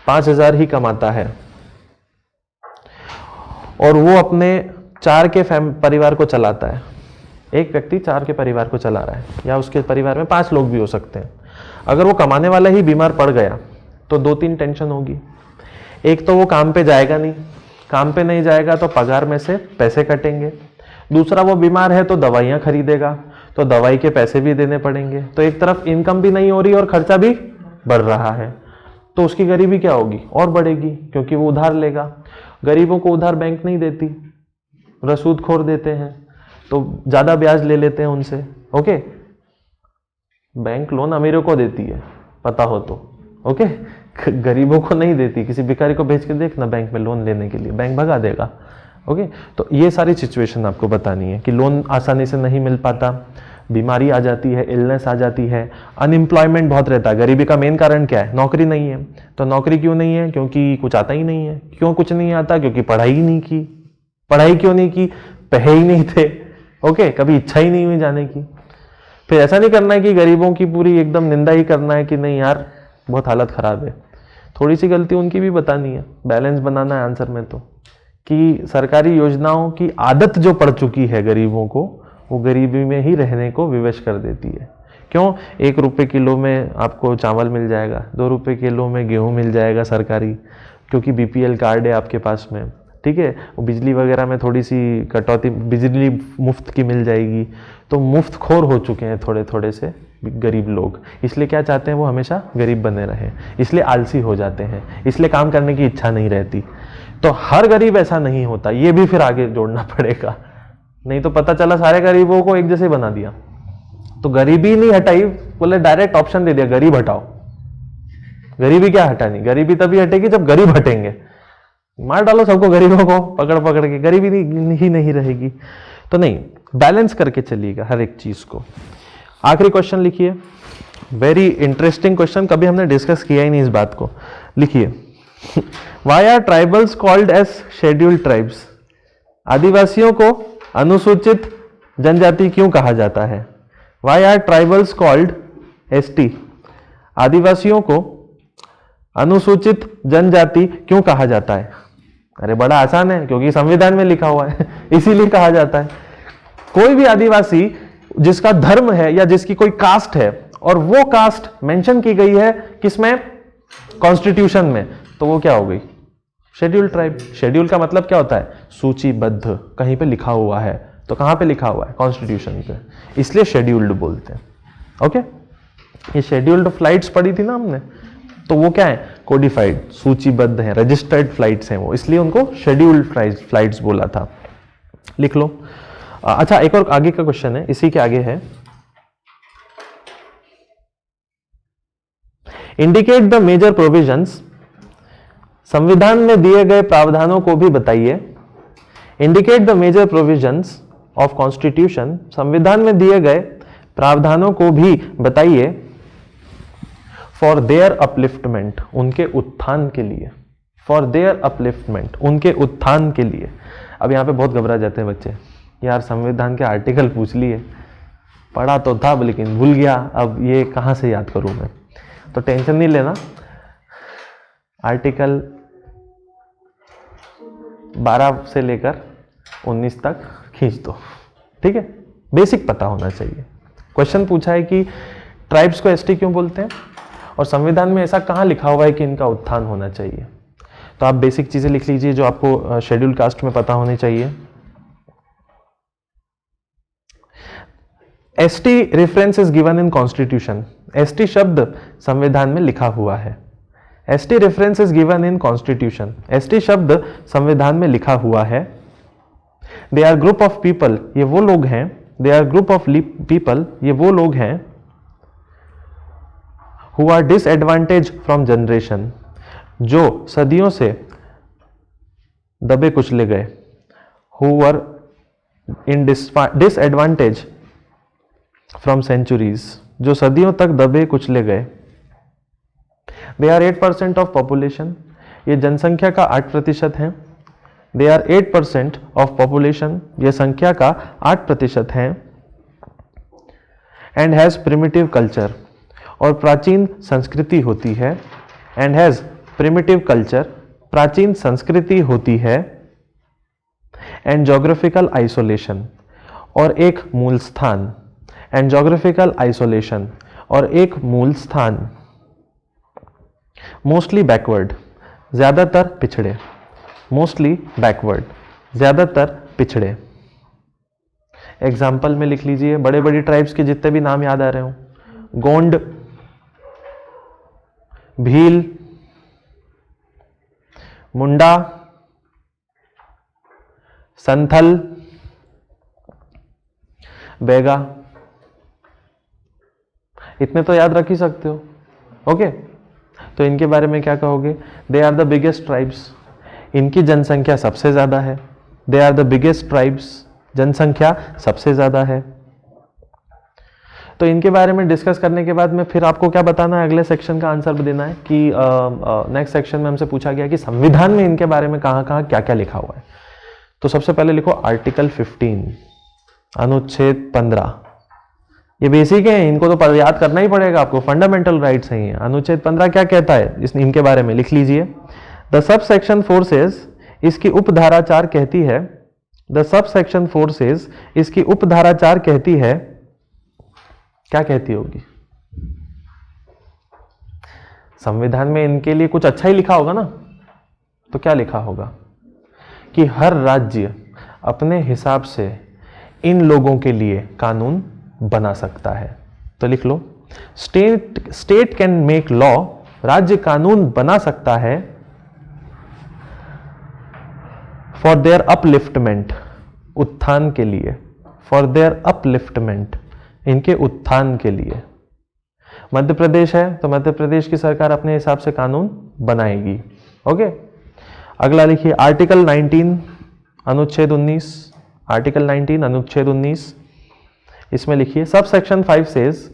5,000 ही कमाता है और वो अपने 4 के परिवार को चलाता है, एक व्यक्ति 4 के परिवार को चला रहा है, या उसके परिवार में 5 लोग भी हो सकते हैं। अगर वो कमाने वाला ही बीमार पड़ गया तो 2-3 टेंशन होगी। एक तो वो काम पे जाएगा नहीं, काम पे नहीं जाएगा तो पगार में से पैसे कटेंगे। दूसरा, वो बीमार है तो दवाइयाँ खरीदेगा, तो दवाई के पैसे भी देने पड़ेंगे। तो एक तरफ इनकम भी नहीं हो रही और खर्चा भी बढ़ रहा है, तो उसकी गरीबी क्या होगी, और बढ़ेगी, क्योंकि वो उधार लेगा। गरीबों को उधार बैंक नहीं देती, रसूदखोर देते हैं, तो ज्यादा ब्याज ले लेते हैं उनसे। ओके, बैंक लोन अमीरों को देती है, पता हो तो। ओके, गरीबों को नहीं देती। किसी भिखारी को भेज के देखना बैंक में लोन लेने के लिए, बैंक भगा देगा। ओके, तो ये सारी सिचुएशन आपको बतानी है कि लोन आसानी से नहीं मिल पाता, बीमारी आ जाती है, इलनेस आ जाती है, अनएम्प्लॉयमेंट बहुत रहता है। गरीबी का मेन कारण क्या है, नौकरी नहीं है। तो नौकरी क्यों नहीं है, क्योंकि कुछ आता ही नहीं है। क्यों कुछ नहीं आता, क्योंकि पढ़ाई ही नहीं की। पढ़ाई क्यों नहीं की, पैसे ही नहीं थे। ओके, कभी इच्छा ही नहीं हुई जाने की। फिर ऐसा नहीं करना है कि गरीबों की पूरी एकदम निंदा ही करना है कि नहीं यार बहुत हालत ख़राब है। थोड़ी सी गलती उनकी भी बतानी है, बैलेंस बनाना है आंसर में, तो कि सरकारी योजनाओं की आदत जो पड़ चुकी है गरीबों को, वो गरीबी में ही रहने को विवश कर देती है। क्यों? 1 रुपये किलो में आपको चावल मिल जाएगा, 2 रुपये किलो में गेहूँ मिल जाएगा सरकारी, क्योंकि बीपीएल कार्ड है आपके पास में, ठीक है। बिजली वगैरह में थोड़ी सी कटौती, बिजली मुफ्त की मिल जाएगी। तो मुफ्त खोर हो चुके हैं थोड़े थोड़े से गरीब लोग, इसलिए क्या चाहते हैं, वो हमेशा गरीब बने रहें, इसलिए आलसी हो जाते हैं, इसलिए काम करने की इच्छा नहीं रहती। तो हर गरीब ऐसा नहीं होता, ये भी फिर आगे जोड़ना पड़ेगा, नहीं तो पता चला सारे गरीबों को एक जैसे बना दिया, तो गरीबी नहीं हटाई, बोले डायरेक्ट ऑप्शन दे दिया गरीब हटाओ। गरीबी क्या हटानी? गरीबी तभी हटेगी जब गरीब हटेंगे। मार डालो सबको, गरीबों को पकड़ पकड़ के, गरीबी ही नहीं रहेगी। तो नहीं, बैलेंस करके चलिएगा हर एक चीज को। आखिरी क्वेश्चन लिखिए, वेरी इंटरेस्टिंग क्वेश्चन, कभी हमने डिस्कस किया ही नहीं इस बात को। लिखिए, why are tribals called as scheduled tribes? आदिवासियों को अनुसूचित जनजाति क्यों कहा जाता है? Why are tribals called ST? आदिवासियों को अनुसूचित जनजाति क्यों कहा जाता है? अरे बड़ा आसान है, क्योंकि संविधान में लिखा हुआ है इसीलिए कहा जाता है। कोई भी आदिवासी जिसका धर्म है या जिसकी कोई कास्ट है और वो कास्ट मेंशन की गई है किसमें? कॉन्स्टिट्यूशन में, तो वो क्या हो गई? Scheduled tribe. शेड्यूल का मतलब क्या होता है? सूचीबद्ध, कहीं पे लिखा हुआ है। तो कहां पे लिखा हुआ है? कॉन्स्टिट्यूशन पे, इसलिए शेड्यूल्ड बोलते हैं। ओके, ये शेड्यूल्ड फ्लाइट्स पढ़ी थी ना हमने, तो वो क्या है? कोडिफाइड, सूचीबद्ध है, रजिस्टर्ड फ्लाइट्स हैं वो, इसलिए उनको शेड्यूल्ड फ्लाइट्स बोला था। लिख लो। अच्छा, एक और आगे का क्वेश्चन है, इसी के आगे है, इंडिकेट द मेजर प्रोविजंस। संविधान में दिए गए प्रावधानों को भी बताइए। Indicate the major provisions of constitution. संविधान में दिए गए प्रावधानों को भी बताइए फॉर देयर अपलिफ्टमेंट, उनके उत्थान के लिए। फॉर देयर अपलिफ्टमेंट, उनके उत्थान के लिए। अब यहां पे बहुत घबरा जाते हैं बच्चे, यार संविधान के आर्टिकल पूछ लिए, पढ़ा तो था लेकिन भूल गया, अब ये कहां से याद करूं मैं। तो टेंशन नहीं लेना, आर्टिकल 12 से लेकर 19 तक खींच दो, ठीक है। बेसिक पता होना चाहिए। क्वेश्चन पूछा है कि ट्राइब्स को एसटी क्यों बोलते हैं और संविधान में ऐसा कहां लिखा हुआ है कि इनका उत्थान होना चाहिए। तो आप बेसिक चीजें लिख लीजिए जो आपको शेड्यूल कास्ट में पता होनी चाहिए। ST reference is given in constitution. ST शब्द संविधान में लिखा हुआ है। ST reference is given in constitution. ST शब्द संविधान में लिखा हुआ है। They are group of people, ये वो लोग हैं, they are group of people, ये वो लोग हैं who are disadvantage from generation, जो सदियों से दबे कुचले गए। Who are in disadvantage from centuries, जो सदियों तक दबे कुचले गए। दे आर 8% ऑफ पॉपुलेशन, ये जनसंख्या का 8% है। दे आर 8% ऑफ पॉपुलेशन, ये संख्या का 8% है। एंड हैज प्रिमिटिव कल्चर, और प्राचीन संस्कृति होती है। एंड हैज प्रिमिटिव कल्चर, प्राचीन संस्कृति होती है। एंड जोग्राफिकल आइसोलेशन, और एक मूल स्थान। एंड जोग्राफिकल आइसोलेशन, और एक मूल स्थान। मोस्टली बैकवर्ड, ज्यादातर पिछड़े। मोस्टली बैकवर्ड, ज्यादातर पिछड़े। एग्जाम्पल में लिख लीजिए, बड़े बड़ी ट्राइब्स के जितने भी नाम याद आ रहे हो, गोंड, भील, मुंडा, संथल, बेगा, इतने तो याद रख ही सकते हो। ओके, तो इनके बारे में क्या कहोगे? They are the biggest tribes, इनकी जनसंख्या सबसे ज्यादा है। They are the biggest tribes, जनसंख्या सबसे ज्यादा है। तो इनके बारे में डिस्कस करने के बाद में फिर आपको क्या बताना है? अगले सेक्शन का आंसर देना है कि नेक्स्ट सेक्शन में हमसे पूछा गया कि संविधान में इनके बारे में कहां कहां क्या क्या लिखा हुआ है। तो सबसे पहले लिखो आर्टिकल 15, अनुच्छेद 15, ये बेसिक है, इनको तो याद करना ही पड़ेगा आपको, फंडामेंटल राइट्स हैं ये। अनुच्छेद 15 क्या कहता है इनके बारे में लिख लीजिए। द सब सेक्शन फोर्सेज, इसकी उपधारा 4 कहती है, द सब सेक्शन फोर्सेज, इसकी उपधारा 4 कहती है, क्या कहती होगी? संविधान में इनके लिए कुछ अच्छा ही लिखा होगा ना, तो क्या लिखा होगा कि हर राज्य अपने हिसाब से इन लोगों के लिए कानून बना सकता है। तो लिख लो, स्टेट कैन मेक लॉ, राज्य कानून बना सकता है फॉर देयर अपलिफ्टमेंट, उत्थान के लिए, फॉर देयर अपलिफ्टमेंट, इनके उत्थान के लिए। मध्य प्रदेश है तो मध्य प्रदेश की सरकार अपने हिसाब से कानून बनाएगी। ओके, अगला लिखिए आर्टिकल 19 अनुच्छेद 19, आर्टिकल 19 अनुच्छेद 19, इसमें लिखिए सब सेक्शन 5 सेज,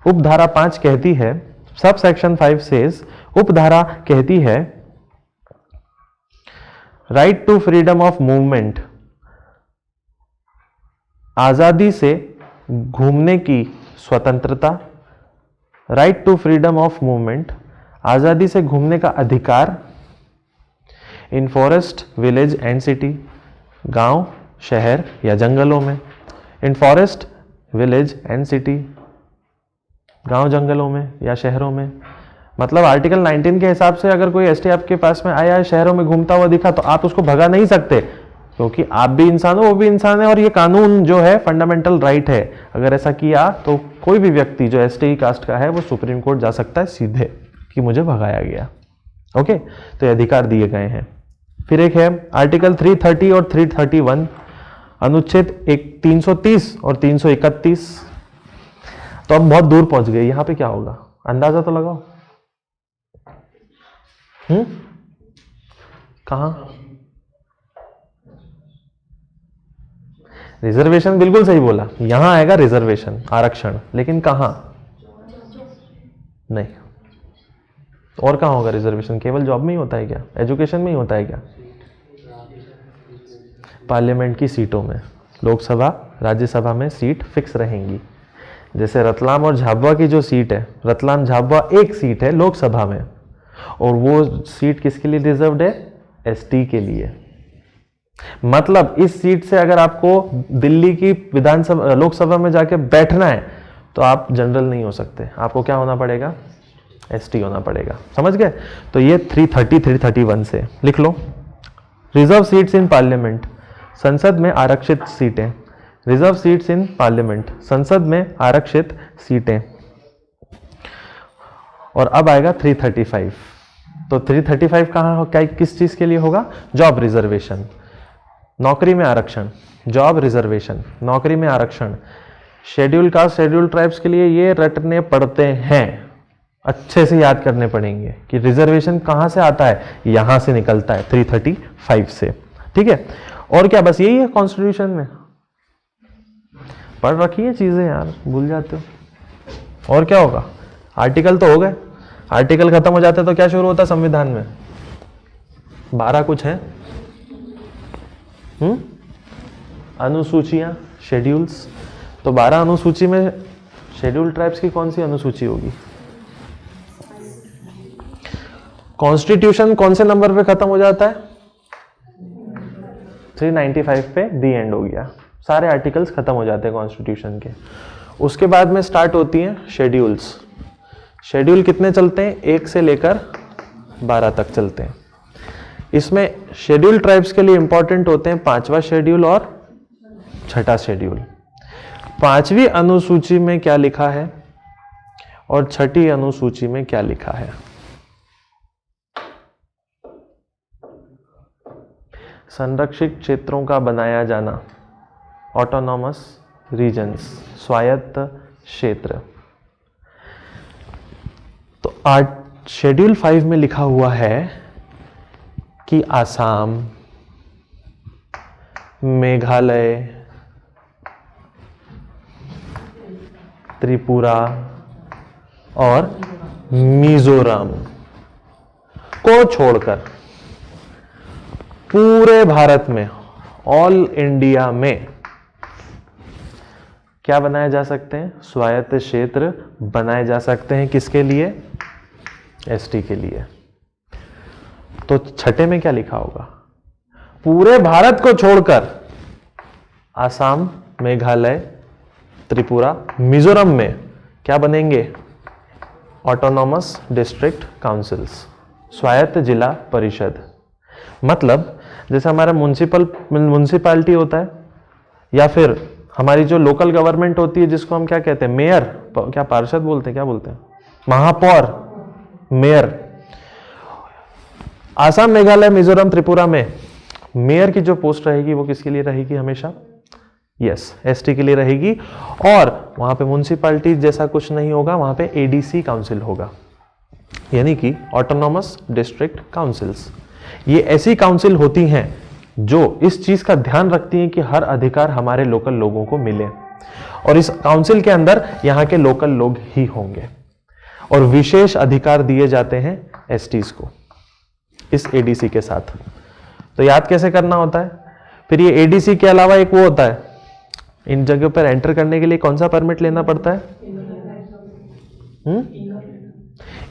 उपधारा 5 कहती है, सब सेक्शन 5 सेज, उपधारा कहती है, right to freedom of movement, आजादी से घूमने की स्वतंत्रता, right to freedom of movement, आजादी से घूमने का अधिकार, in forest village and city, गांव शहर या जंगलों में, in forest village and city, गांव जंगलों में या शहरों में। मतलब आर्टिकल 19 के हिसाब से अगर कोई एसटी आपके पास में आया है, शहरों में घूमता हुआ दिखा, तो आप उसको भगा नहीं सकते, क्योंकि आप भी इंसान हो, वो भी इंसान है, और ये कानून जो है फंडामेंटल राइट है। अगर ऐसा किया तो कोई भी व्यक्ति जो एसटी कास्ट का है वो सुप्रीम कोर्ट जा सकता है सीधे कि मुझे भगाया गया। ओके, तो ये अधिकार दिए गए हैं। फिर एक है आर्टिकल 330 और 331, अनुच्छेद 330 और 331। तो अब बहुत दूर पहुंच गए, यहां पे क्या होगा अंदाजा तो लगाओ। कहां? रिजर्वेशन, बिल्कुल सही बोला, यहां आएगा रिजर्वेशन, आरक्षण, लेकिन कहां? नहीं, और कहां होगा रिजर्वेशन? केवल जॉब में ही होता है क्या? एजुकेशन में ही होता है क्या? पार्लियामेंट की सीटों में, लोकसभा राज्यसभा में सीट फिक्स रहेंगी। जैसे रतलाम और झाबुआ की जो सीट है, रतलाम झाबुआ एक सीट है लोकसभा में, और वो सीट किसके लिए रिजर्व्ड है? एसटी के लिए। मतलब इस सीट से अगर आपको दिल्ली की विधानसभा लोकसभा में जाके बैठना है तो आप जनरल नहीं हो सकते, आपको क्या होना पड़ेगा? एसटी होना पड़ेगा। समझ गए? तो ये 330 331 से लिख लो। रिजर्व सीट्स इन पार्लियामेंट, संसद में आरक्षित सीटें, रिजर्व सीट्स इन पार्लियामेंट, संसद में आरक्षित सीटें। और अब आएगा 335। तो 335 कहां हो, क्या किस चीज के लिए होगा? जॉब रिजर्वेशन, नौकरी में आरक्षण, जॉब रिजर्वेशन, नौकरी में आरक्षण। शेड्यूल कास्ट शेड्यूल ट्राइब्स के लिए ये रटने पड़ते हैं, अच्छे से याद करने पड़ेंगे कि रिजर्वेशन कहां से आता है, यहां से निकलता है 335 से। ठीक है, और क्या बस यही है कॉन्स्टिट्यूशन में? पढ़ रखी है चीजें यार, भूल जाते हो। और क्या होगा? आर्टिकल तो हो गए, आर्टिकल खत्म हो जाते तो क्या शुरू होता संविधान में? 12 कुछ है अनुसूचियां, शेड्यूल्स। तो 12 अनुसूची में शेड्यूल ट्राइब्स की कौन सी अनुसूची होगी? कॉन्स्टिट्यूशन कौन से नंबर पे खत्म हो जाता है? 395 पे दी एंड हो गया, सारे आर्टिकल्स खत्म हो जाते हैं कॉन्स्टिट्यूशन के। उसके बाद में स्टार्ट होती हैं शेड्यूल्स। शेड्यूल कितने चलते हैं? 1 से लेकर 12 तक चलते हैं। इसमें शेड्यूल ट्राइब्स के लिए इंपॉर्टेंट होते हैं 5वां शेड्यूल और 6ठा शेड्यूल। 5वीं अनुसूची में क्या लिखा है और 6ठी अनुसूची में क्या लिखा है? संरक्षित क्षेत्रों का बनाया जाना, ऑटोनॉमस रीजन्स, स्वायत्त क्षेत्र। तो शेड्यूल 5 में लिखा हुआ है कि आसाम, मेघालय, त्रिपुरा और मिजोरम को छोड़कर पूरे भारत में, ऑल इंडिया में क्या बनाए जा सकते हैं? स्वायत्त क्षेत्र बनाए जा सकते हैं। किसके लिए? एसटी के लिए। तो छठे में क्या लिखा होगा? पूरे भारत को छोड़कर आसाम, मेघालय, त्रिपुरा, मिजोरम में क्या बनेंगे? ऑटोनॉमस डिस्ट्रिक्ट काउंसिल्स, स्वायत्त जिला परिषद। मतलब जैसे हमारा म्युनिसिपैलिटी होता है या फिर हमारी जो लोकल गवर्नमेंट होती है जिसको हम क्या कहते हैं? मेयर, क्या पार्षद बोलते हैं, क्या बोलते हैं? महापौर, मेयर। आसाम, मेघालय, मिजोरम, त्रिपुरा में मेयर की जो पोस्ट रहेगी वो किसके लिए रहेगी? हमेशा यस, एसटी के लिए रहेगी। और वहां पे म्युनिसिपैलिटी जैसा कुछ नहीं होगा, वहां पे एडीसी काउंसिल होगा, यानी कि ऑटोनॉमस डिस्ट्रिक्ट काउंसिल्स। ये ऐसी काउंसिल होती हैं जो इस चीज का ध्यान रखती हैं कि हर अधिकार हमारे लोकल लोगों को मिले, और इस काउंसिल के अंदर यहाँ के लोकल लोग ही होंगे, और विशेष अधिकार दिए जाते हैं एसटीज को इस एडीसी के साथ। तो याद कैसे करना होता है? फिर ये एडीसी के अलावा एक वो होता है, इन जगह पर एंटर करने के लिए कौन सा परमिट लेना पड़ता है?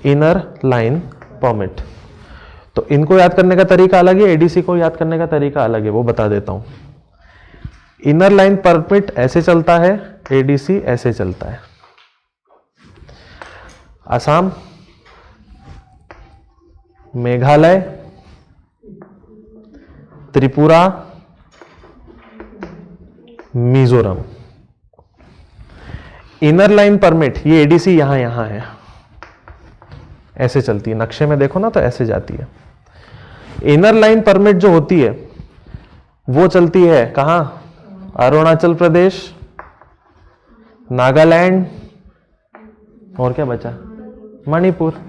Inner line permit. तो इनको याद करने का तरीका अलग है, एडीसी को याद करने का तरीका अलग है, वो बता देता हूं। इनर लाइन परमिट ऐसे चलता है, एडीसी ऐसे चलता है। Assam, Meghalaya, Tripura, Mizoram. Inner line permit ये एडीसी यहां है, ऐसे चलती है। नक्शे में देखो ना तो ऐसे जाती है। इनर लाइन परमिट जो होती है वो चलती है कहां? अरुणाचल प्रदेश, नागालैंड, और क्या बचा? मणिपुर।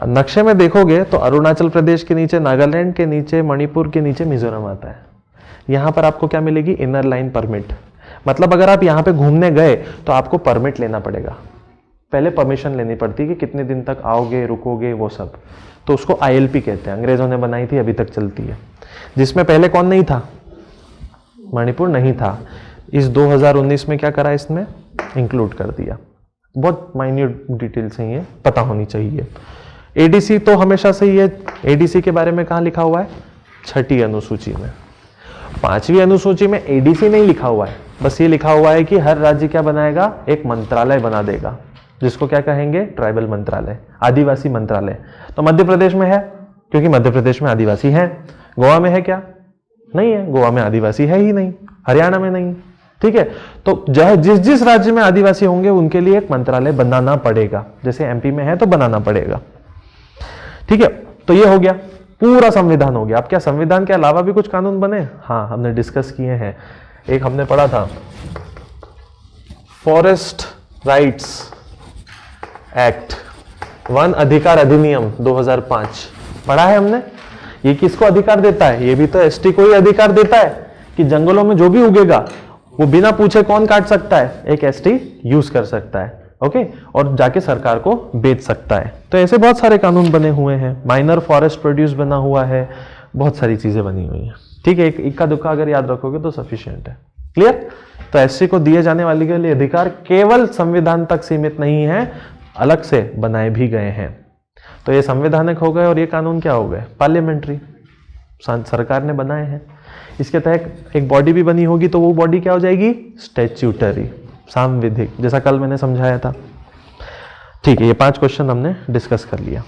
नक्शे में देखोगे तो अरुणाचल प्रदेश के नीचे, नागालैंड के नीचे, मणिपुर के नीचे मिजोरम आता है। यहां पर आपको क्या मिलेगी? Inner line permit. मतलब अगर आप यहां पे घूमने गए तो आपको परमिट लेना पड़ेगा, पहले परमिशन लेनी पड़ती है कि कितने दिन तक आओगे, रुकोगे, वो सब। तो उसको आईएलपी कहते हैं, अंग्रेजों ने बनाई थी, अभी तक चलती है। जिसमें पहले कौन नहीं था? मणिपुर नहीं था। इस 2019 में क्या करा? इसमें इंक्लूड कर दिया। बहुत माइन्यूट डिटेल्स हैं, ये पता होनी चाहिए। एडीसी तो हमेशा से ही है। एडीसी के बारे में कहां लिखा हुआ है? छठी अनुसूची में। पांचवी अनुसूची में एडीसी नहीं लिखा हुआ है, बस ये लिखा हुआ है कि हर राज्य क्या बनाएगा? एक मंत्रालय बना देगा, जिसको क्या कहेंगे? ट्राइबल मंत्रालय, आदिवासी मंत्रालय। तो मध्य प्रदेश में है, क्योंकि मध्य प्रदेश में आदिवासी हैं। गोवा में है क्या? नहीं है, गोवा में आदिवासी है ही नहीं। हरियाणा में नहीं। ठीक है, तो जिस जिस राज्य में आदिवासी होंगे उनके लिए एक मंत्रालय बनाना पड़ेगा। जैसे एमपी में है तो बनाना पड़ेगा। ठीक है, तो ये हो गया, पूरा संविधान हो गया। अब क्या संविधान के अलावा भी कुछ कानून बने? हाँ, हमने डिस्कस किए हैं। एक हमने पढ़ा था फॉरेस्ट राइट्स एक्ट, वन अधिकार अधिनियम 2005 पढ़ा है हमने। ये किसको अधिकार देता है? ये भी तो एसटी को ही अधिकार देता है कि जंगलों में जो भी उगेगा वो बिना पूछे कौन काट सकता है? एक एसटी यूज कर सकता है। ओके, और जाके सरकार को बेच सकता है। तो ऐसे बहुत सारे कानून बने हुए हैं। माइनर फॉरेस्ट प्रोड्यूस बना हुआ है, बहुत सारी चीजें बनी हुई हैं। ठीक है, एक इक्का दुक्का अगर याद रखोगे तो सफिशिएंट है। क्लियर? तो एससी को दिए जाने वाले के लिए अधिकार केवल संविधान तक सीमित नहीं है, अलग से बनाए भी गए हैं। तो ये संवैधानिक हो गए, और ये कानून क्या हो गए? पार्लियामेंट्री, सरकार ने बनाए हैं। इसके तहत एक बॉडी भी बनी होगी, तो वो बॉडी क्या हो जाएगी? स्टैट्यूटरी, सांविधिक, जैसा कल मैंने समझाया था। ठीक है, ये 5 क्वेश्चन हमने डिस्कस कर लिया।